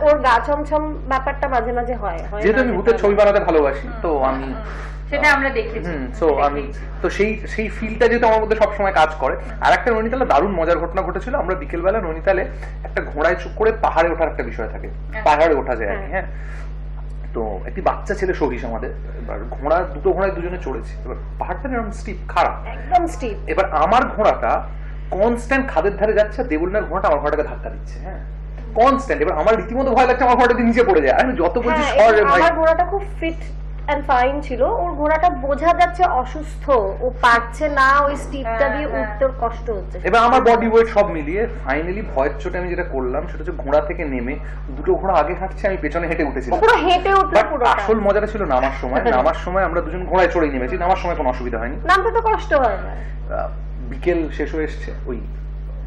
ওর গা ছমছম ব্যাপারটা মাঝে মাঝে হয়। যেহেতু আমি ভূতের ছবি বানাতে ভালোবাসি, তো আমি সেটা আমরা দেখেছি। আমি তো সেই ফিলটা যেহেতু আমার মধ্যে সবসময় কাজ করে। আর একটা নৈনিতালে দারুণ মজার ঘটনা ঘটেছিল। আমরা বিকেলবেলা নৈনিতালে একটা ঘোড়ায় চুপ করে পাহাড়ে ওঠার একটা বিষয় থাকে, পাহাড়ে ওঠা যায় আর কি। হ্যাঁ, তো একটি বাচ্চা ছেলে সহিস আমাদের, এবার দুটো ঘোড়ায় দুজনে চড়েছি। এবার পাহাড়টা এরকম স্টিপ, খারাপ, একদম স্টিপ। এবার আমার ঘোড়াটা কনস্ট্যান্ট খাদের ধারে যাচ্ছে, দেবুলিনার ঘোড়াটা আমার ঘোড়াটাকে ধাক্কা দিচ্ছে। হ্যাঁ, কনস্ট্যান্ট। এবার আমার রীতিমতো ভয় লাগছে আমার ঘোড়াটা নিচে পড়ে যায়। আমি যত বলছি সর রে ভাই। আমার ঘোড়াটা খুব ফিট এন্ড ফাইন ছিল, ওর ঘোড়াটা বোঝা যাচ্ছে অসুস্থ, ও পারছে না ওই স্টিপটা দিয়ে উঠতে, ওর কষ্ট হচ্ছে। এবার আমার বডি ওয়েট সব মিলিয়ে ফাইনালি ভয়ের চোটে আমি যেটা করলাম সেটা হচ্ছে ঘোড়া থেকে নেমে, দুটো ঘোড়া আগে হাঁটছে, আমি পেছনে হেঁটে উঠেছিলাম। পুরো হেঁটে উঠলো বাট পুরোটা। আসল মজাটা ছিল নামার সময়। নামার সময় আমরা দুজন ঘোড়ায় চড়েই নেমেছি, নামার সময় কোনো অসুবিধা হয়নি। নামতে তো কষ্ট হয় না। বিকেল শেষ হয়ে এসছে, ওই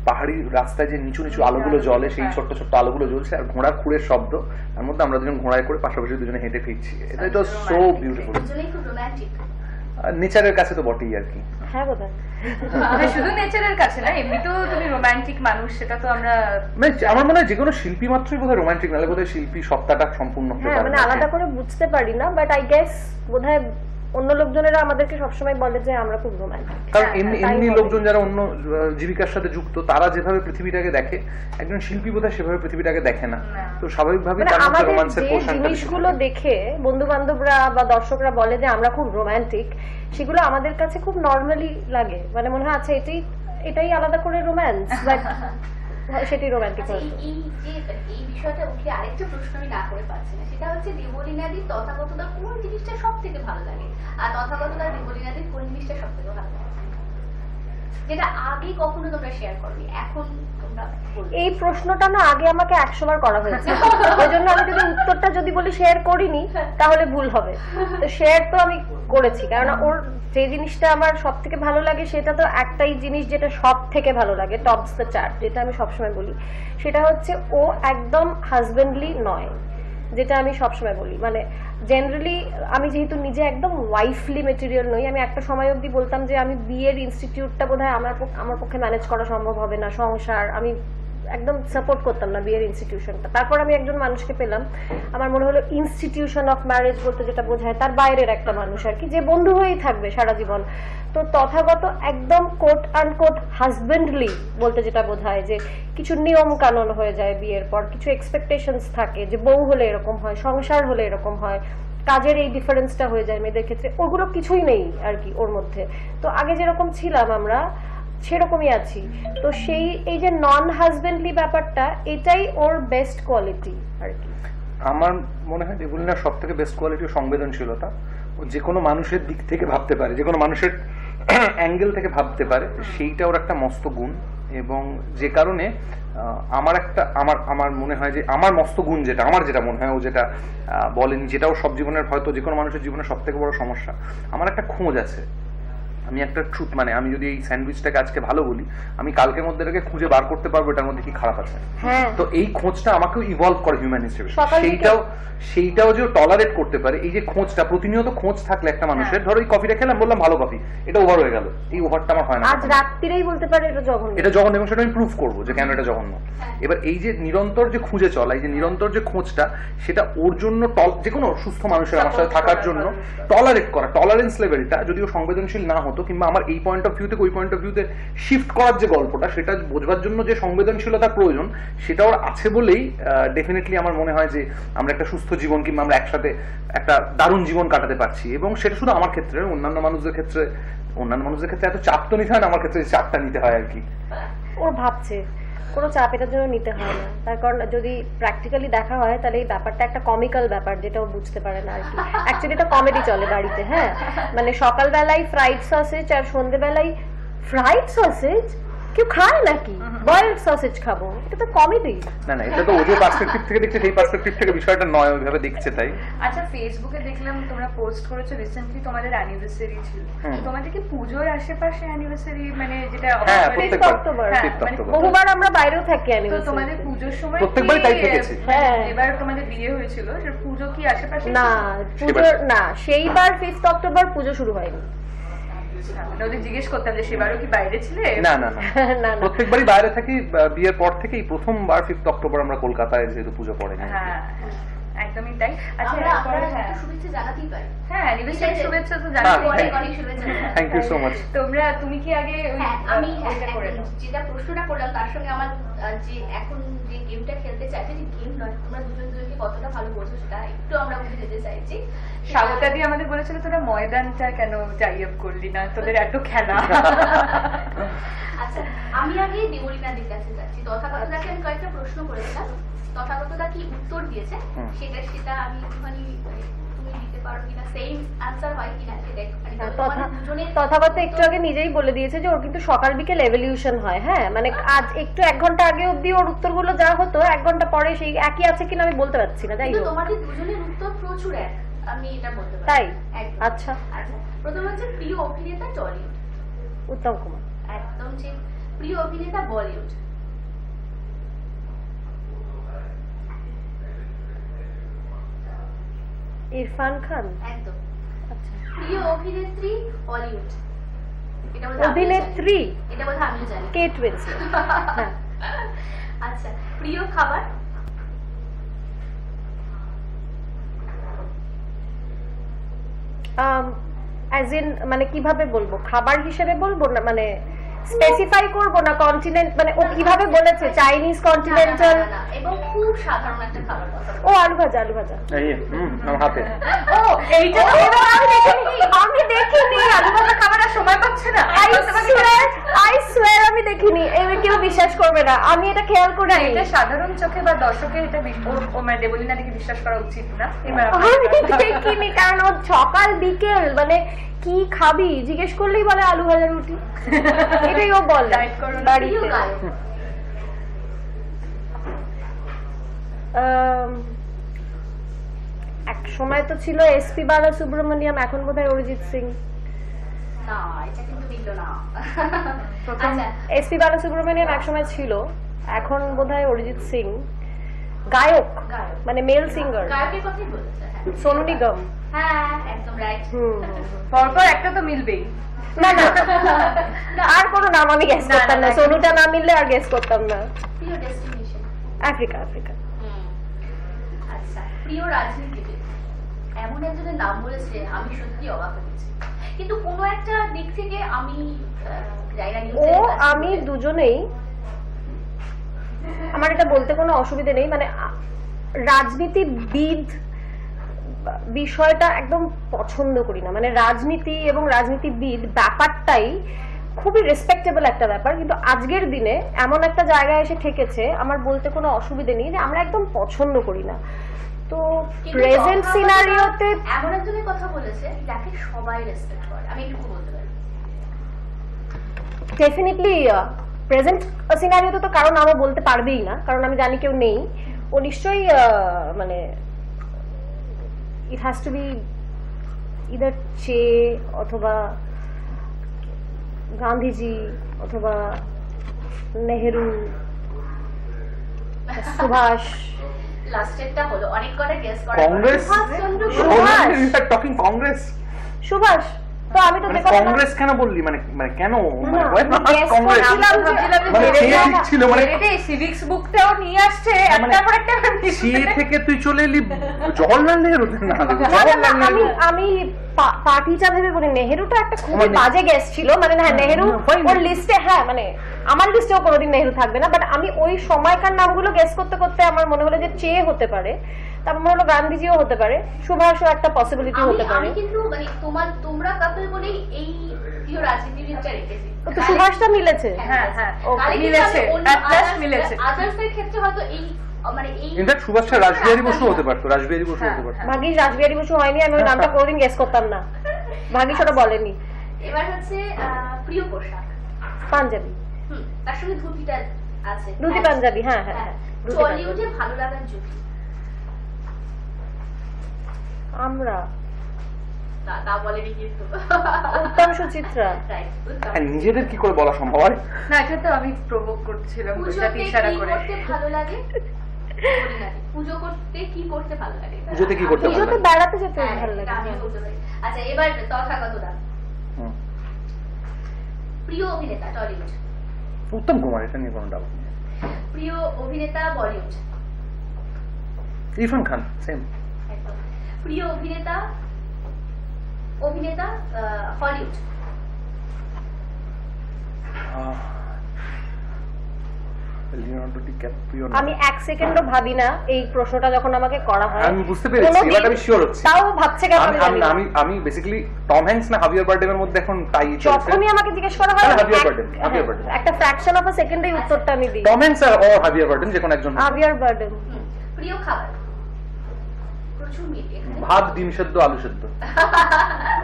পাহাড়ি রাস্তায় যে নিচু নিচু আলোগুলো জ্বলে, সেই ছোট্ট ছোট্ট আলোগুলো জ্বলছে, আর ঘোড়ার খুঁড়ের শব্দ, তার মধ্যে আমরা দুজন ঘোড়ায় করে পাশাপাশি দুজনে হেঁটে ফিরছি। এটা তো সো বিউটিফুল। দুজনেই খুব রোমান্টিক। নেচারের কাছে তো বটেই আর কি। হ্যাঁ বোধ মানে শুধু নেচারের কাছে না, এমনিতেও তুমি রোমান্টিক মানুষ, সেটা তো আমরা মানে আমার মনে হয় যে কোনো শিল্পী মাত্রই বোধহয় রোমান্টিক, নাহলে বোধহয় শিল্পী সত্তাটা সম্পূর্ণ হতে হ্যাঁ, পারে মানে না। আলাদা করে বুঝতে পারি না, বাট আই গেস বোধহয় অন্য লোকজনেরা আমাদেরকে সবসময় বলে যে আমরা খুব রোমান্টিক। কারণ এমনি লোকজন যারা অন্য জীবিকার সাথে যুক্ত, তারা যেভাবে পৃথিবীটাকে দেখে, একজন শিল্পী বোধহয় সেভাবে পৃথিবীটাকে দেখে না। তো স্বাভাবিকভাবেই মানে তার মধ্যে আমাদের রোমান্সের যে পোর্শনটা জিনিসগুলো দেখে বন্ধু বান্ধবরা বা দর্শকরা বলে যে আমরা খুব রোমান্টিক, সেগুলো আমাদের কাছে খুব নর্মালি লাগে, মানে মনে হয় আচ্ছা এটাই আলাদা করে রোম্যান্স, বাট সেটাই রোমান্টিক হয়। এই বিষয়টা উঠে আরেকটা প্রশ্ন আমি না করে পাচ্ছি না, সেটা হচ্ছে দেবলীনাদির তথাগতদার কোন জিনিসটা সব থেকে ভালো লাগে, আর তথাগতদার দেবলীনাদির কোন জিনিসটা সব থেকে ভালো লাগে, যেটা আগে কখনো তোমরা শেয়ার করনি, এখন তোমরা বলবে? এই প্রশ্নটা না আগে আমাকে 100 বার করা হয়েছে, ওই জন্য আমি যদি উত্তরটা যদি বলি শেয়ার করিনি তাহলে ভুল হবে। তো শেয়ার তো আমি করেছি, কারণ ওর যে জিনিসটা আমার সব থেকে ভালো লাগে সেটা তো একটাই জিনিস যেটা সব থেকে ভালো লাগে, টপস দ্য চার্ট, যেটা আমি সবসময় বলি, সেটা হচ্ছে ও একদম হাজবেন্ডলি নয়, যেটা আমি সবসময় বলি। মানে জেনারেলি আমি যেহেতু নিজে একদম ওয়াইফলি মেটেরিয়াল নই, আমি একটা সময় অবধি বলতাম যে আমি বিয়ের ইনস্টিটিউটটা বোধহয় আমার পক্ষে ম্যানেজ করা সম্ভব হবে না, সংসার আমি একদম সাপোর্ট করতাম না বিয়ের ইনস্টিটিউশনটা। তারপর আমি একজন মানুষকে পেলাম, আমার মনে হলো ইনস্টিটিউশন অফ ম্যারেজ বলতে যেটা বোঝায় তার বাইরের একটা মানুষ আর কি, যে বন্ধু হয়েই থাকবে সারা জীবন। তো তথাগত একদম কোট আনকোট হাজবেন্ডলি বলতে যেটা বোঝায় যে কিছু নিয়ম কানুন হয়ে যায় বিয়ের পর, কিছু এক্সপেকটেশনস থাকে যে বউ হলে এরকম হয়, সংসার হলে এরকম হয়, কাজের এই ডিফারেন্সটা হয়ে যায় মেয়েদের ক্ষেত্রে, ওগুলো কিছুই নেই আর কি ওর মধ্যে। তো আগে যেরকম ছিলাম আমরা, সেরকমই আছি। তো সেই এই যে নন হাজবেন্ডলি ব্যাপারটা, এটাই ওর বেস্ট কোয়ালিটি আর কি। আমার মনে হয় দেবলীনার সব থেকে বেস্ট কোয়ালিটি সংবেদনশীলতা। ও যে কোনো মানুষের দিক থেকে ভাবতে পারে, যে কোনো মানুষের অ্যাঙ্গেল থেকে ভাবতে পারে, সেইটা ওর একটা মস্ত গুণ। এবং যে কারণে আমার মনে হয় যে আমার মস্ত গুণ যেটা, আমার যেটা মনে হয় ও যেটা বলেনি, যেটাও সব জীবনের হয়তো যে কোনো মানুষের জীবনে সব থেকে বড় সমস্যা, আমার একটা খোঁজ আছে। আমি একটা ট্রুথ, মানে আমি যদি এই স্যান্ডউইচটাকে আজকে ভালো বলি, আমি কালকের মধ্যে এটাকে খুঁজে বার করতে পারবো এটার মধ্যে কি খারাপ আছে। তো এই খোঁজটা আমাকেও ইভলভ করে হিউম্যান হিসেবে, সেইটাও যে টলারেট করতে পারে। এই যে খোঁজটা, প্রতিনিয়ত খোঁজ থাকলে একটা মানুষের, ধরো এই কফিটা খেলাম, বললাম ভালো কফি, এটা ওভার হয়ে গেল, এই ওভারটা আমার হয় না। আজ রাত্রিরেই বলতে পারে এটা জঘন্য, এটা জঘন্য, এবং সেটা আমি প্রুফ করবো যে কেন এটা জঘন্য। এবার এই যে নিরন্তর যে খুঁজে চলা, এই যে নিরন্তর যে খোঁজটা, সেটা ওর জন্য যে কোনো সুস্থ মানুষের আমার সাথে থাকার জন্য টলারেট করা, টলারেন্স লেভেলটা যদিও সংবেদনশীল না হতো, কিংবা আমার এই পয়েন্ট অফ ভিউ থেকে ওই পয়েন্ট অফ ভিউতে শিফট করার যে গল্পটা, সেটা বোঝবার জন্য যে সংবেদনশীলতার প্রয়োজন, সেটা ওর আছে বলেই ডেফিনেটলি আমার মনে হয় যে আমরা একটা সুস্থ জীবন, কিংবা আমরা একসাথে একটা দারুণ জীবন কাটাতে পারছি। এবং সেটা শুধু আমার ক্ষেত্রে, অন্যান্য মানুষদের ক্ষেত্রে এত চাপ তো নিতে হয় না, আমার ক্ষেত্রে চাপটা নিতে হয় আর কি। ও ভাবছে কোনো চাপ এটার জন্য নিতে হয় না, তার কারণ যদি প্র্যাকটিক্যালি দেখা হয় তাহলে এই ব্যাপারটা একটা কমিক্যাল ব্যাপার, যেটা ও বুঝতে পারে না আর কি। অ্যাকচুয়ালি এটা কমেডি চলে বাড়িতে, হ্যাঁ, মানে সকালবেলায় ফ্রাইড সসেজ আর সন্ধ্যেবেলায় ফ্রাইড সসেজ, কেউ খায় নাকি? বয়েলড সসেজ খাবো, এটা তো কমেডি। না, এটা তো ও যে পার্সপেক্টিভ থেকে দেখছে, সেই পার্সপেক্টিভ থেকে বিষয়টা নয়, ওইভাবে দেখছে তাই। আচ্ছা, ফেসবুকে দেখলাম তোমরা পোস্ট করেছো রিসেন্টলি তোমাদের অ্যানিভার্সারি ছিল। তোমাদের কি পুজোর আশেপাশে অ্যানিভার্সারি, মানে যেটা অক্টোবর, বহুবার আমরা বাইরেও থাকি অ্যানিভার্সারি। তো তোমাদের পুজোর সময় প্রত্যেকবারই তাই থেকেছে। হ্যাঁ, এবার তোমাদের বিয়ে হয়েছিল, পুজো কি আশেপাশে? না, পুজো না, সেইবার 5 অক্টোবর পুজো শুরু হয়নি। ওদের জিজ্ঞেস করতাম যে সেবারও কি বাইরে ছিলে? না, প্রত্যেকবারই বাইরে থাকি। বিয়ের পর থেকেই প্রথমবার 5 অক্টোবর আমরা কলকাতায় যেহেতু পুজো পড়ে। হ্যাঁ, একদমই তাই। আচ্ছা, শুভেচ্ছা জানাতেই পারি। হ্যাঁ, অ্যানিভার্সারি শুভেচ্ছা তো জানাতে পারি। অনেক শুভেচ্ছা। Thank you so much. তুমি কি আগে আমি যেটা প্রশ্নটা করলাম তার সঙ্গে আমার যে এখন যে গেমটা খেলতে চাইছে, যে গেম নয়, তোমরা দুজনকে কতটা ভালো করছো সেটা একটু আমরা বুঝে যেতে চাইছি। স্বাগতা দিয়ে আমাদের বলেছিল তোরা ময়দানটা কেন টাই আপ করলি না, তোদের এত খেলা। আচ্ছা, আমি আগে দেবলীনাদের কাছে যাচ্ছি। তথাগতদাকে আমি কয়েকটা প্রশ্ন করেছিলাম, তথাগতদা কি উত্তর দিয়েছে সেটা আমি একটুখানি তুমি দিতে পারো কিনা, সেম আনসার হয় কিনা সেটা একটুখানি। তথাগত একটু আগে নিজেই বলে দিয়েছে যে ওর কিন্তু সকাল বিকেল এভলিউশন হয়। হ্যাঁ, মানে আজ একটু 1 ঘন্টা আগে অব্দি ওর উত্তরগুলো যা হতো 1 ঘন্টা পরে সেই একই আছে কিনা আমি বলতে পারছি না। যাই হোক, তোমাদের দুজনের উত্তর প্রচুর এক, আমি এটা বলতে পারি। তাই? আচ্ছা, প্রথম হচ্ছে প্রিয় অভিনেতা টলিউড। উত্তম কুমার। একদম ঠিক। প্রিয় অভিনেতা বলিউড। ইরফান খান। একদম। আচ্ছা, প্রিয় অভিনেত্রী হলিউড। অভিনেত্রী, এটা বোধহয় আমিও জানি। Kate Winslet. হ্যাঁ। আচ্ছা, প্রিয় খাবার। অ্যাজ ইন মানে কিভাবে বলবো, খাবার হিসেবে বলবো না, মানে স্পেসিফাই করবো না কন্টিনেন্ট, মানে ও কিভাবে বলেছে চাইনিজ, কন্টিনেন্টাল, এবং খুব সাধারণ একটা খাবার কথা। ও আলু ভাজা। এই আমার হাতে। ও এইটা তো আমি দেখিনি আলু ভাজা খাবার আর সময় পাচ্ছে না। আই সোয়ার আমি দেখিনি। এবার কেউ বিশ্বাস করবে না, আমি এটা খেয়াল করি। এটা সাধারণ চোখে বা দর্শকের এটা মানে দেবলীনা দিকে বিশ্বাস করা উচিত না। এবার আমি দেখিনি, কারণ ও সকাল বিকেল মানে কি খাবি জিজ্ঞেস করলেই বলে আলু ভাজা রুটি, এটাই ও বলে বাড়িতে। এক সময় তো ছিল এসপি বালাসুব্রমণিয়াম, এখন বোধহয় অরিজিৎ সিং। না, এটা কিন্তু মিলল না। এসপি বালাসুব্রমণিয়াম এক সময় ছিল, এখন বোধহয় অরিজিৎ সিং। গায়ক মানে মেল সিঙ্গার। গায়কের কথাই বলেছে। সোনু নিগম। হ্যাঁ, একদম রাইট। পরপর একটা তো মিলবেই। না, আর কোনো নাম আমি গেস করতাম না, সোনুটা না মিললে আর গেস করতাম না। প্রিয় ডেস্টিনেশন। আফ্রিকা। আচ্ছা, প্রিয় রাজনীতিবিদ। এমন একজনের নাম বলেছে আমি সত্যি অবাক হয়েছি, কিন্তু কোনো একটা দিক থেকে আমি ও আমি দুজনেই, আমার এটা বলতে কোনো অসুবিধা নেই, মানে রাজনীতিবিদ বিষয়টা একদম পছন্দ করি না, মানে রাজনীতি এবং রাজনীতিবিদ ব্যাপারটাই খুবই রেসপেক্টেবল একটা ব্যাপার, কিন্তু আজকের দিনে এমন একটা জায়গায় এসে ঠেকেছে, আমার বলতে কোনো অসুবিধা নেই যে আমরা একদম পছন্দ করি না। তো কিন্তু প্রেজেন্ট তথাকথিত সিনারিওতে এমন একজনের কথা বলেছে যাকে সবাই রেসপেক্ট করে, আমি এটুকু বলতে পারি। ডেফিনেটলি প্রেজেন্ট সিনারিওতে তো কারণ নামও বলতে পারবেই না, কারণ আমি জানি কেউ নেই। ও নিশ্চয়ই মানে it has to be either Che অথবা গান্ধীজি অথবা নেহেরু, সুভাষ। লাস্টেরটা হলো অনেক কটা গেস করা। কংগ্রেস? সুভাষচন্দ্র সুভাষ। টকিং কংগ্রেস? সুভাষ তো আমি তো মানে দেখো কংগ্রেস কেন বললি, মানে মানে কেন না, Why not guess কংগ্রেস? করছিলাম যে- মানে কে ঠিক ছিল, মানে সিভিক্স বুকটাও নিয়ে আসছে মানে একটার পর একটা সে থেকে তুই চলে এলি জওহরলাল নেহরু না? না, না, না, জওহরলাল নেহরু আমি পার্টিটা ভেবে বলি নেহেরুটা একটা খুবই মানে- বাজে গেস ছিল, মানে হ্যাঁ নেহেরু fine. ওর লিস্টে, হ্যাঁ মানে আমার লিস্টেও কোনোদিন নেহেরু থাকবে না, বাট আমি ওই সময়কার নামগুলো গেস করতে করতে আমার মনে হলো যে চে হতে পারে, তারপর মনে হলো গান্ধীজিও হতে পারে, সুভাষও একটা পসিবিলিটি হতে পারে। আমি কিন্তু মানে তোমরা কাপল বলেই এই প্রিয় রাজনীতিবিদটা রেখেছি। তো সুভাষটা মিলেছে। হ্যাঁ হ্যাঁ Okay, মিলেছে, at last মিলেছে। আদার্সের ক্ষেত্রে হয়তো এই মানে এই ইনফ্যাক্ট সুভাষটা রাসবিহারী বসু হতে পারতো, রাসবিহারী বসু হতে পারতো। ভাগিস রাসবিহারী বসু হয়নি, আমি ওই নামটা কোনোদিন গেস করতাম না, ভাগিস ওটা বলেনি। এবার হচ্ছে প্রিয় পোশাক। পাঞ্জাবি, তার সঙ্গে ধুতিটা আছে। ধুতি পাঞ্জাবি, হ্যাঁ হ্যাঁ হ্যাঁ। ধুতি পাঞ্জাবি। টলিউডে ভালো লাগার জুটি আমরা তা বলেনি কিন্তু। উত্তম সুচিত্রা। Right, উত্তম। হ্যাঁ, নিজেদের কি করে বলা সম্ভব হয়? না এটা তো আমি প্রভোগ করছিলাম পুজোতে যাতে কি ইশারা করে। করতে ভালো লাগে? পরিণাতি। পুজো করতে কি করতে ভালো লাগে? পুজোতে কি করতে ভালো পুজোতে লাগে? বেড়াতে যেতে হ্যাঁ, ভালো এটা লাগে। আমিও বলতে পারি। আচ্ছা এবার তথাগতরা। হুম। প্রিয় অভিনেতা টলিউড। উত্তম কুমার, এটা নিয়ে কোনো ডাউট নেই। প্রিয় অভিনেতা বলিউড। ইরফান খান, সেম। একদম। প্রিয় অভিনেতা হলিউড। লিওনার্দো ডিক্যাপ্রিও না। আমি এক সেকেন্ডও ভাবি না এই প্রশ্নটা যখন আমাকে করা হয়। আমি বুঝতে পেরেছি, কোনোদিন- এবার আমি শিওর হচ্ছি। তাও ভাবছে কেন আমি জানি না। আমি বেসিক্যালি টম হ্যাঙ্কস না হাভিয়ার বারডেমের মধ্যে এখন টাই চলছে। যখনই আমাকে জিজ্ঞেস করা হয় তাহলে আমি হাভিয়ার বারডেম, হাভিয়ার বারডেম। একটা ফ্র্যাকশন অফ আ সেকেন্ডেই উত্তরটা আমি দিই। টম হ্যাঙ্কস আর হাভিয়ার বারডেম, যে কোনো একজন। হাভিয়ার বারডেম। প্রিয় খাবার। প্রচুর মিট এখানে। ভাত, ডিম সেদ্ধ, আলু সেদ্ধ।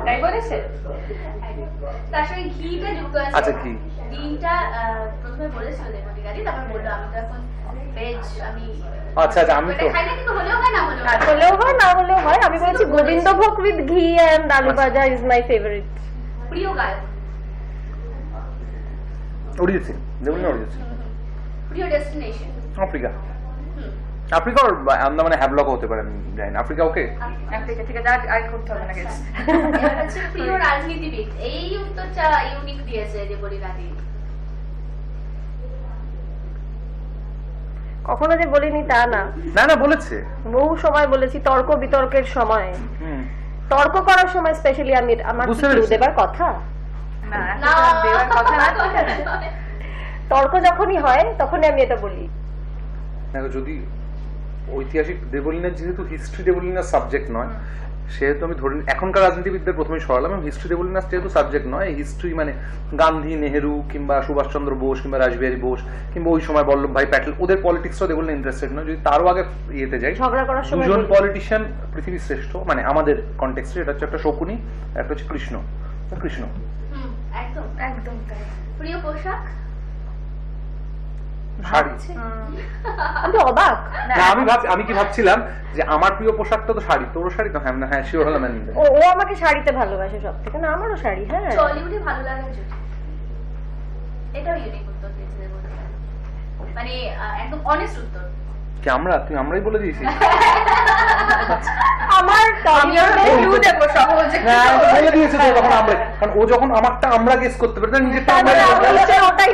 তাই বলেছে? তার সঙ্গে ঘিটা যুক্ত আছে। আচ্ছা, ঘি। ডিমটা প্রথমে বলেছিল দেবতিকাদি, তারপর বললো আমি তো এখন ভেজ, আমি আচ্ছা, আমি তো- খাই না, কিন্তু হলেও হয় না হলেও হয়। হলেও হয় না হলেও হয়। আমি বলেছি গোবিন্দভোগ উইথ ঘি এন্ড আলু ভাজা ইজ মাই ফেভারিট। প্রিয় গায়ক। অরিজিৎ সিং, যেমন অরিজিৎ সিং। প্রিয় ডেস্টিনেশন। আফ্রিকা। আফ্রিকা আর আন্দামানে হ্যাভলকও হতে পারে, আমি জানি না। আফ্রিকা ওকে? ঠিক আছে আর করতে হবে না গেস। এবার হচ্ছে প্রিয় রাজনীতিবিদ। এই উত্তরটা ইউনিক দিয়েছে দেবলিনাদি। কখনো যে বলিনি তা না, না না, বলেছে। বহু সময় বলেছি, তর্ক বিতর্কের সময়, হুম। তর্ক করার সময় স্পেশালি আমি আমার বুঝতে কি পেরেছি। দেবার কথা। না না এটা দেওয়ার কথা না। তর্ক যখনই হয় তখনই আমি এটা বলি। দেখো, যদি ঐতিহাসিক দেবলীনার, যেহেতু হিস্ট্রি দেবলীনার সাবজেক্ট নয়, সেহেতু আমি ধরি এখনকার রাজনীতিবিদদের প্রথমেই সরালাম। হিস্ট্রি দেবলীনার যেহেতু সাবজেক্ট নয়, হিস্ট্রি মানে গান্ধী, নেহেরু কিংবা সুভাষচন্দ্র বোস কিংবা রাসবিহারী বোস কিংবা ওই সময় বল্লভভাই প্যাটেল, ওদের পলিটিক্সও দেবলীনা ইন্টারেস্টেড নয়। যদি তারও আগে ইয়েতে যাই, ঝগড়া করার সময় দুজন বলি। পলিটিশিয়ান পৃথিবীর শ্রেষ্ঠ, মানে আমাদের কনটেক্সটে, এটা হচ্ছে একটা শকুনি, একটা হচ্ছে কৃষ্ণ। কৃষ্ণ একদম। একদম তাই। প্রিয় পোশাক। শাড়ি। আমি অবাক। না, আমি কি ভাবছিলাম যে আমার প্রিয় পোশাকটা তো শাড়ি, তোর শাড়ি তো? হ্যাঁ না, হ্যাঁ শিওর হলাম। ও আমাকে শাড়িতে ভালোবাসে সব থেকে, না আমারও শাড়ি। হ্যাঁ, টলিউডে ভালো লাগার জুটি। এটাও ইউনিক উত্তর দিয়েছে দেবলিনাদি। মানে একদম অনেস্ট উত্তর। কি আমরাই বলে দিয়েছি? আমার ক্লু দেবো সহজে। হ্যাঁ, বলে দিয়েছে তো তখন আমরা, কারণ ও যখন আমারটা আমরা গেস করতে পারি, তার নিজেরটা আমরা guess করতে পারি। ওটাই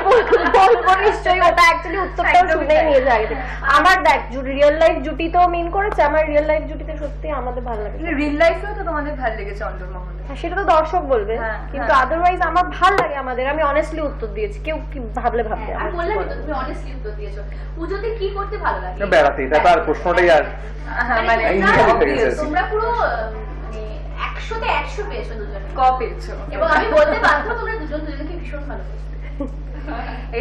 বলবো নিশ্চয়ই, ওটা অ্যাকচুয়ালি উত্তরটাও শুনেই নিয়েছে আগে থেকে। আমার দেখ রিয়েল লাইফ জুটি তো মিন করেছে, আমার রিয়েল লাইফ জুটিতে সত্যি আমাদের ভালো লাগে। রিয়েল লাইফেও তো তোমাদের ভালো লেগেছে অন্তর্মহলে। হ্যাঁ, সেটা তো দর্শক বলবে, হ্যাঁ, কিন্তু হ্যাঁ। আদারওয়াইজ আমার ভালো লাগে আমাদের। আমি অনেস্টলি উত্তর দিয়েছি, কেউ কি ভাবলে ভাববে। আমি বললাম তো তুমি অনেস্টলি উত্তর দিয়েছো। পুজোতে কি করতে ভালো লাগে? বেড়াতে, এটা তো আর প্রশ্নটাই আর মানে তোমরা- ইন্ডিয়া হয়ে গেছে। তোমরা পুরো মানে 100-তে 100 পেয়েছো দুজনে। ক পেয়েছো। এবং আমি বলতে বাধ্য তোমরা দুজনকে ভীষণ ভালোবাসো।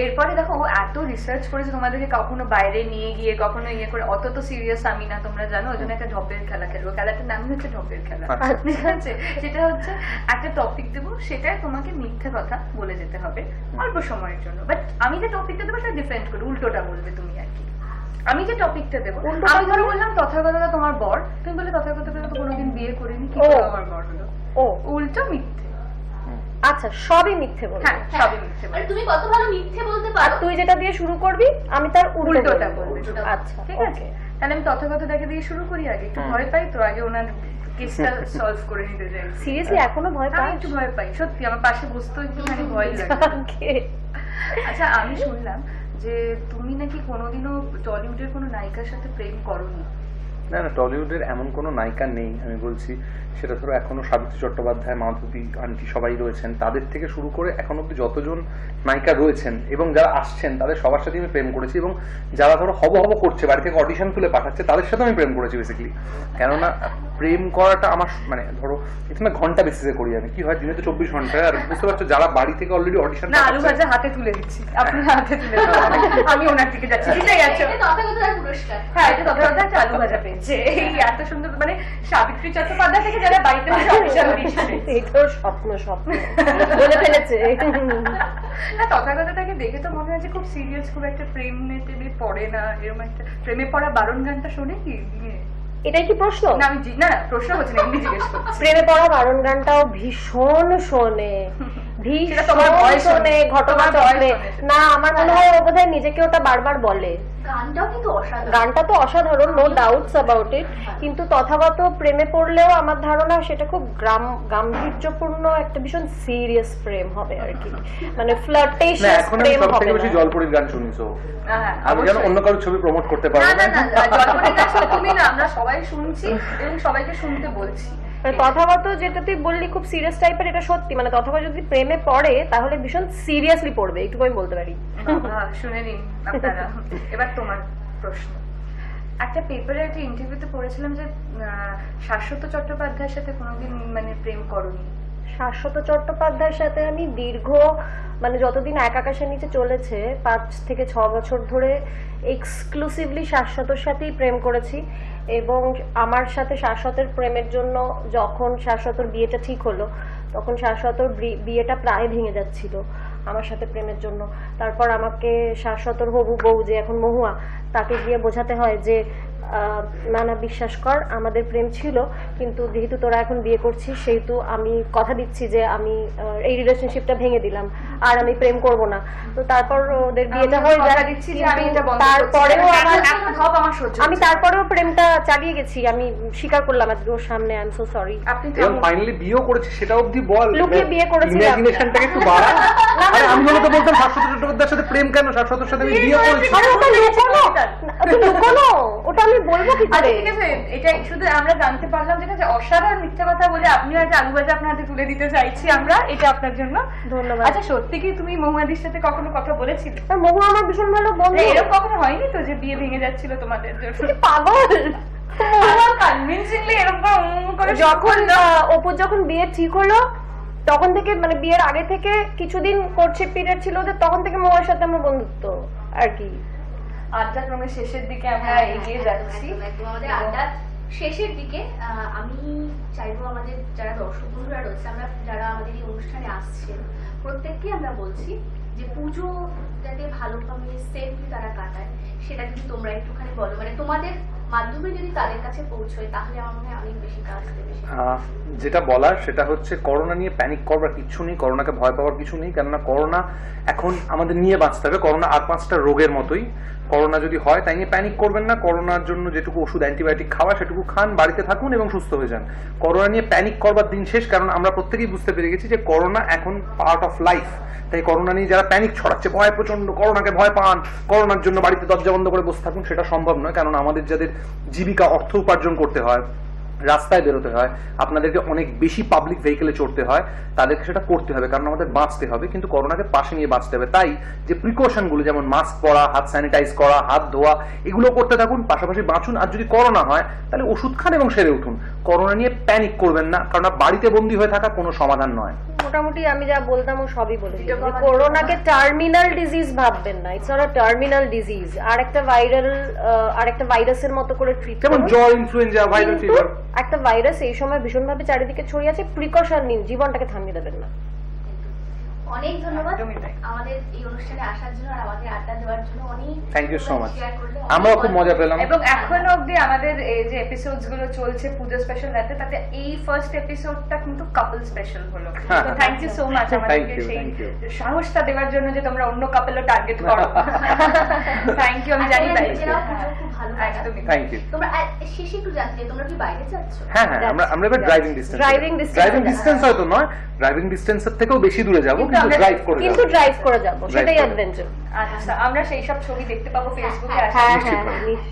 এরপরে দেখো ও এত রিসার্চ করেছে তোমাদেরকে, কখনো বাইরে নিয়ে গিয়ে কখনো ইয়ে করে, অত তো সিরিয়াস আমি না, তোমরা জানো। ওই জন্য একটা ঢপের খেলা খেলবো, খেলাটার নাম হচ্ছে ঢপের খেলা। ঠিক আছে, সেটা হচ্ছে একটা টপিক দেবো, সেটাই তোমাকে মিথ্যে কথা বলে যেতে হবে অল্প সময়ের জন্য। বাট আমি যে টপিকটা দেবো সেটা ডিফারেন্ট করে, উল্টোটা বলবে তুমি আর কি। আমি যে টপিকটা দেবো, আমি ধরো বললাম তথাগতটা তোমার বর, তুমি বলে তথাগতটা তো কোনোদিন বিয়ে করিনি, কি করে আমার বর হলো? ও উল্টো মিথ্যে। আচ্ছা, সবই মিথ্যে বলবো। হ্যাঁ, সবই মিথ্যে বলবে। মানে তুমি কত ভালো মিথ্যে বলতে আর পারো। তুই যেটা দিয়ে শুরু করবি আমি তার উল্টোটা উল্টোটা বলবে। বলবো। আচ্ছা, ঠিক আছে, তাহলে আমি তথাগতটাকে দিয়ে শুরু করি। আগে একটু ভয় পাই তো, আগে ওনার কেসটা সলভ করে নিতে চাই। সিরিয়াসলি এখনো ভয় আমি পাই? একটু ভয় পাই সত্যি, আমার পাশে বসতেও একটুখানি ভয় লাগে। আচ্ছা, আমি শুনলাম যে তুমি নাকি কোনোদিনও টলিউডের কোনো নায়িকার সাথে প্রেম করোনি। না না, টলিউডের এমন কোনো নায়িকা নেই। আমি বলছি সেটা ধরো এখনো সাবিত্রী চট্টোপাধ্যায়, মাধবী আন্টি সবাই রয়েছেন, তাদের থেকে শুরু করে এখন অব্দি যতজন নায়িকা রয়েছেন এবং যারা আসছেন তাদের সবার সাথে আমি প্রেম করেছি। এবং যারা ধরো হব করছে, বাড়ি থেকে অডিশন তুলে পাঠাচ্ছে, তাদের সাথে আমি প্রেম করেছি বেসিক্যালি। কেননা প্রেম করাটা আমার মানে ধরো এখানে ঘন্টা বেসিসে করি আমি। কি হয়, দিনে তো 24 ঘন্টা, আর বুঝতে পারছো যারা বাড়ি থেকে অলরেডি অডিশন না, আলু ভাজা হাতে তুলে দিচ্ছি, আপনি হাতে তুলে দিচ্ছি, আমি ওনার দিকে যাচ্ছি। জিতে গেছো। এটা তথাগতটার পুরস্কার। হ্যাঁ, এটা তথাগতটা একটা আলু ভাজা পেয়েছে। এই এত সুন্দর, মানে সাবিত্রী চট্টোপাধ্যায় থেকে যারা বাড়িতে বসে অডিশন দিচ্ছে। এই তো স্বপ্ন স্বপ্ন বলে ফেলেছে। না, তথাগতটাকে দেখে তো মনে হয় যে খুব সিরিয়াস, খুব একটা প্রেমে টেমে পড়ে না, এরকম একটা প্রেমে পড়া বারণ গানটা শোনে কি দিনে? এটাই কি প্রশ্ন? না, আমি না না, প্রশ্ন হচ্ছে না, এমনি জিজ্ঞেস করছি। প্রেমে পড়া বারণ গানটাও ভীষণ শোনে, সেটা তোমার ভীষণ voice শোনে, শোনে, ঘটনা তোমার voice চক্রে। শোনে। না, আমার মনে হয় ও বোধহয় নিজেকে ওটা বারবার বলে। গানটাও কিন্তু অসাধারণ। গানটা তো অসাধারণ, নো ডাউটস অ্যাবাউট ইট, কিন্তু তথাগত প্রেমে পড়লেও আমার ধারণা সেটা খুব গাম্ভীর্যপূর্ণ একটা ভীষণ সিরিয়াস প্রেম হবে আর কি, মানে না, ফ্লার্টেশিয়াস এখন আমি প্রেম সব হবে থেকে বেশি না। জলপরীর গান শুনিছো। হ্যাঁ, আমি যেন অবশ্যই। অন্য কারোর ছবি প্রমোট করতে পারবো না না। না না, জলপরীর গান শুধু তুমি না, আমরা সবাই শুনছি এবং সবাইকে শুনতে বলছি। মানে তথাগত যেটা তুই বললি খুব সিরিয়াস টাইপের, এটা সত্যি। মানে তথাগত যদি প্রেমে পড়ে তাহলে ভীষণ সিরিয়াসলি পড়বে, একটু আমি বলতে পারি। বাবা, শুনে নিন আপনারা। এবার তোমার প্রশ্ন। একটা পেপারে একটা ইন্টারভিউতে পড়েছিলাম যে শাশ্বত চট্টোপাধ্যায়ের সাথে কোনোদিন মানে প্রেম করনি। শাশ্বত চট্টোপাধ্যায়ের সাথে আমি দীর্ঘ, মানে যতদিন এক আকাশের নিচে চলেছে 5 থেকে 6 বছর ধরে এক্সক্লুসিভলি শাশ্বতর সাথেই প্রেম করেছি। এবং আমার সাথে শাশ্বতের প্রেমের জন্য যখন শাশ্বতর বিয়েটা ঠিক হলো, তখন শাশ্বতর বিয়েটা প্রায় ভেঙে যাচ্ছিল আমার সাথে প্রেমের জন্য। তারপর আমাকে শাশ্বতর হবু বউ, যে এখন মহুয়া, তাকে গিয়ে বোঝাতে হয় যে না না, বিশ্বাস কর, আমাদের প্রেম ছিল, কিন্তু যেহেতু তোরা এখন বিয়ে করছিস সেহেতু আমি কথা দিচ্ছি যে আমি এই রিলেশনশিপটা ভেঙে দিলাম, আর আমি প্রেম করব না। তো তারপর ওদের বিয়েটা হয়ে যায়, তারপরেও আমি তারপরেও প্রেমটা চালিয়ে গেছি, আমি স্বীকার করলাম আজকে ওর সামনে। I am so sorry. আপনি এবং ফাইনালি বিয়েও করেছে, সেটা অবধি বল। লুকিয়ে বিয়ে করেছিলাম। ইমাজিনেশনটাকে একটু বাড়া। আরে আমি হলে তো বলতাম শাশ্বত চট্টোপাধ্যায়ের সাথে প্রেম কেন, শাশ্বতের সাথে আমি বিয়ে করেছি। ওটা আমি বলবো কি করে? ঠিক আছে, এটা শুধু আমরা জানতে পারলাম যেটা যে অসাধারণ মিথ্যা কথা বলে আপনি একটা আলু ভাজা আপনার হাতে তুলে দিতে চাইছি আমরা, এটা আপনার জন্য ধন্যবাদ। আচ্ছা, সত্যি কি তুমি মহুয়াদির সাথে কখনো কথা বলেছিলে? মহু আমার ভীষণ ভালো বন্ধু। এরকম কখনো হয়নি তো যে বিয়ে ভেঙে যাচ্ছিল তোমাদের জন্য? পাগল। কনভিন্সিংলি এরকম করে যখন অপুর যখন বিয়ে ঠিক হলো তখন থেকে, মানে বিয়ের আগে থেকে কিছুদিন কোর্টশিপ পিরিয়ড ছিল ওদের, তখন থেকে মহুয়ার সাথে আমার বন্ধুত্ব আর কি। আড্ডাক্রমের শেষের দিকে আমরা এগিয়ে যাচ্ছি। একদম আমাদের আড্ডার শেষের দিকে। আমি চাইবো আমাদের যারা দর্শক বন্ধুরা রয়েছে, আমরা যারা আমাদের এই অনুষ্ঠানে আসছেন প্রত্যেককে আমরা বলছি যে পুজো যাতে ভালোভাবে সেফলি তারা কাটায়, সেটা যদি তোমরা একটুখানি বলো, মানে তোমাদের মাধ্যমে যদি তাদের কাছে পৌঁছয় তাহলে আমার মনে হয় অনেক বেশি কাজ দেবে। যেটা বলার সেটা হচ্ছে করোনা নিয়ে প্যানিক করবার কিছু নেই, করোনাকে ভয় পাওয়ার কিছু নেই। কেননা করোনা এখন আমাদের নিয়ে বাঁচতে হবে। করোনা আর 5টা রোগের মতোই। করোনা যদি হয় তাই নিয়ে প্যানিক করবেন না। করোনার জন্য যেটুকু ওষুধ অ্যান্টিবায়োটিক খাওয়া সেটুকু খান, বাড়িতে থাকুন এবং সুস্থ হয়ে যান। করোনা নিয়ে প্যানিক করবার দিন শেষ, কারণ আমরা প্রত্যেকেই বুঝতে পেরে গেছি যে করোনা এখন পার্ট অফ লাইফ। তাই করোনা নিয়ে যারা প্যানিক ছড়াচ্ছে, ভয় প্রচন্ড, করোনাকে ভয় পান, করোনার জন্য বাড়িতে দরজা বন্ধ করে বসে থাকুন, সেটা সম্ভব নয়। কারণ আমাদের যাদের জীবিকা, অর্থ উপার্জন করতে হয়, রাস্তায় বেরোতে হয়, আপনাদেরকে অনেক বেশি পাবলিক ভেহিকেলে চড়তে হয়, তাদেরকে সেটা করতে হবে, কারণ আমাদের বাঁচতে হবে, কিন্তু করোনাকে পাশে নিয়ে বাঁচতে হবে। তাই যে প্রিকশন গুলো, যেমন মাস্ক পরা, হাত স্যানিটাইজ করা, হাত ধোয়া, এগুলো করতে থাকুন, পাশাপাশি বাঁচুন। আর যদি করোনা হয় তাহলে ওষুধ খান এবং সেরে উঠুন। করোনা নিয়ে প্যানিক করবেন না, কারণ বাড়িতে বন্দী হয়ে থাকা কোনো সমাধান নয়। মোটামুটি আমি যা বলতাম ও সবই বলে দিলাম। করোনাকে টার্মিনাল ডিজিজ ভাববেন না, it's not a terminal disease. আর একটা ভাইরাসের মতো করে ট্রিট যেমন জ্বর, ইনফ্লুয়েঞ্জা, ভাইরাল ফিভার, একটা ভাইরাস এই সময় ভীষণভাবে চারিদিকে ছড়িয়ে আছে, প্রিকশন নিন, জীবনটাকে থামিয়ে দেবেন না। অনেক ধন্যবাদ একদমই তাই। আমাদের এই অনুষ্ঠানে আসার জন্য আর আমাদের আড্ডা দেওয়ার জন্য। অনেক thank you so much. Share করলে আমরাও খুব মজা পেলাম। এবং এখনো অব্দি আমাদের এই যে এপিসোডস গুলো চলছে পুজো স্পেশাল রাতে, তাতে এই ফার্স্ট এপিসোডটা কিন্তু কাপল স্পেশাল হলো। তো থ্যাংক ইউ সো মাচ আমাদেরকে সেই সাহসটা দেওয়ার জন্য যে তোমরা অন্য কাপলও টার্গেট করো। থ্যাংক ইউ, আমি জানি তাই। নিজেরাও পুজো খুব ভালো একদমই। Thank you. তোমরা শেষে একটু জানতে চাই, তোমরা কি বাইরে যাচ্ছ? হ্যাঁ হ্যাঁ, আমরা এবার ড্রাইভিং ডিস্টেন্স, ড্রাইভিং ডিস্টেন্স হয়তো নয়, ড্রাইভিং ডিস্টেন্সের থেকেও বেশি দূরে যাবো, কিন্তু ড্রাইভ করে কিন্তু যাবো। ড্রাইভ করে যাবো, সেটাই অ্যাডভেঞ্চার। আচ্ছা, আমরা সেই সব ছবি দেখতে পাবো ফেসবুকে। হ্যাঁ হ্যাঁ হ্যাঁ,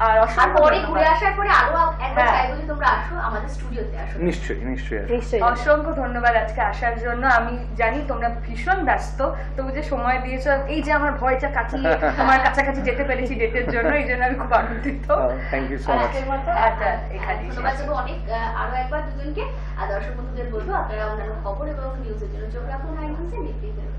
আর আর অসংখ্য পরে ধন্যবাদ। ঘুরে আসার পরে আরো একবার হ্যাঁ। চাইবো যে তোমরা আসো আমাদের স্টুডিওতে আসো। নিশ্চয়ই নিশ্চয়ই। নিশ্চয়ই। অসংখ্য ধন্যবাদ আজকে আসার জন্য। আমি জানি তোমরা ভীষণ ব্যস্ত, তবু যে সময় দিয়েছো, এই যে আমার ভয়টা কাটিয়ে তোমার কাছাকাছি যেতে পেরেছি ডেটের জন্য, এই জন্য আমি খুব আনন্দিত। Thank you so much. আজকের মতো আচ্ছা, এখানেই শেষ। ধন্যবাদ দেবো অনেক আরো একবার দুজনকে। আর দর্শক বন্ধুদের বলবো আপনারা অন্যান্য খবর এবং নিউজের জন্য চোখ রাখুন হাই নিউজে। দেখতেই থাকুন।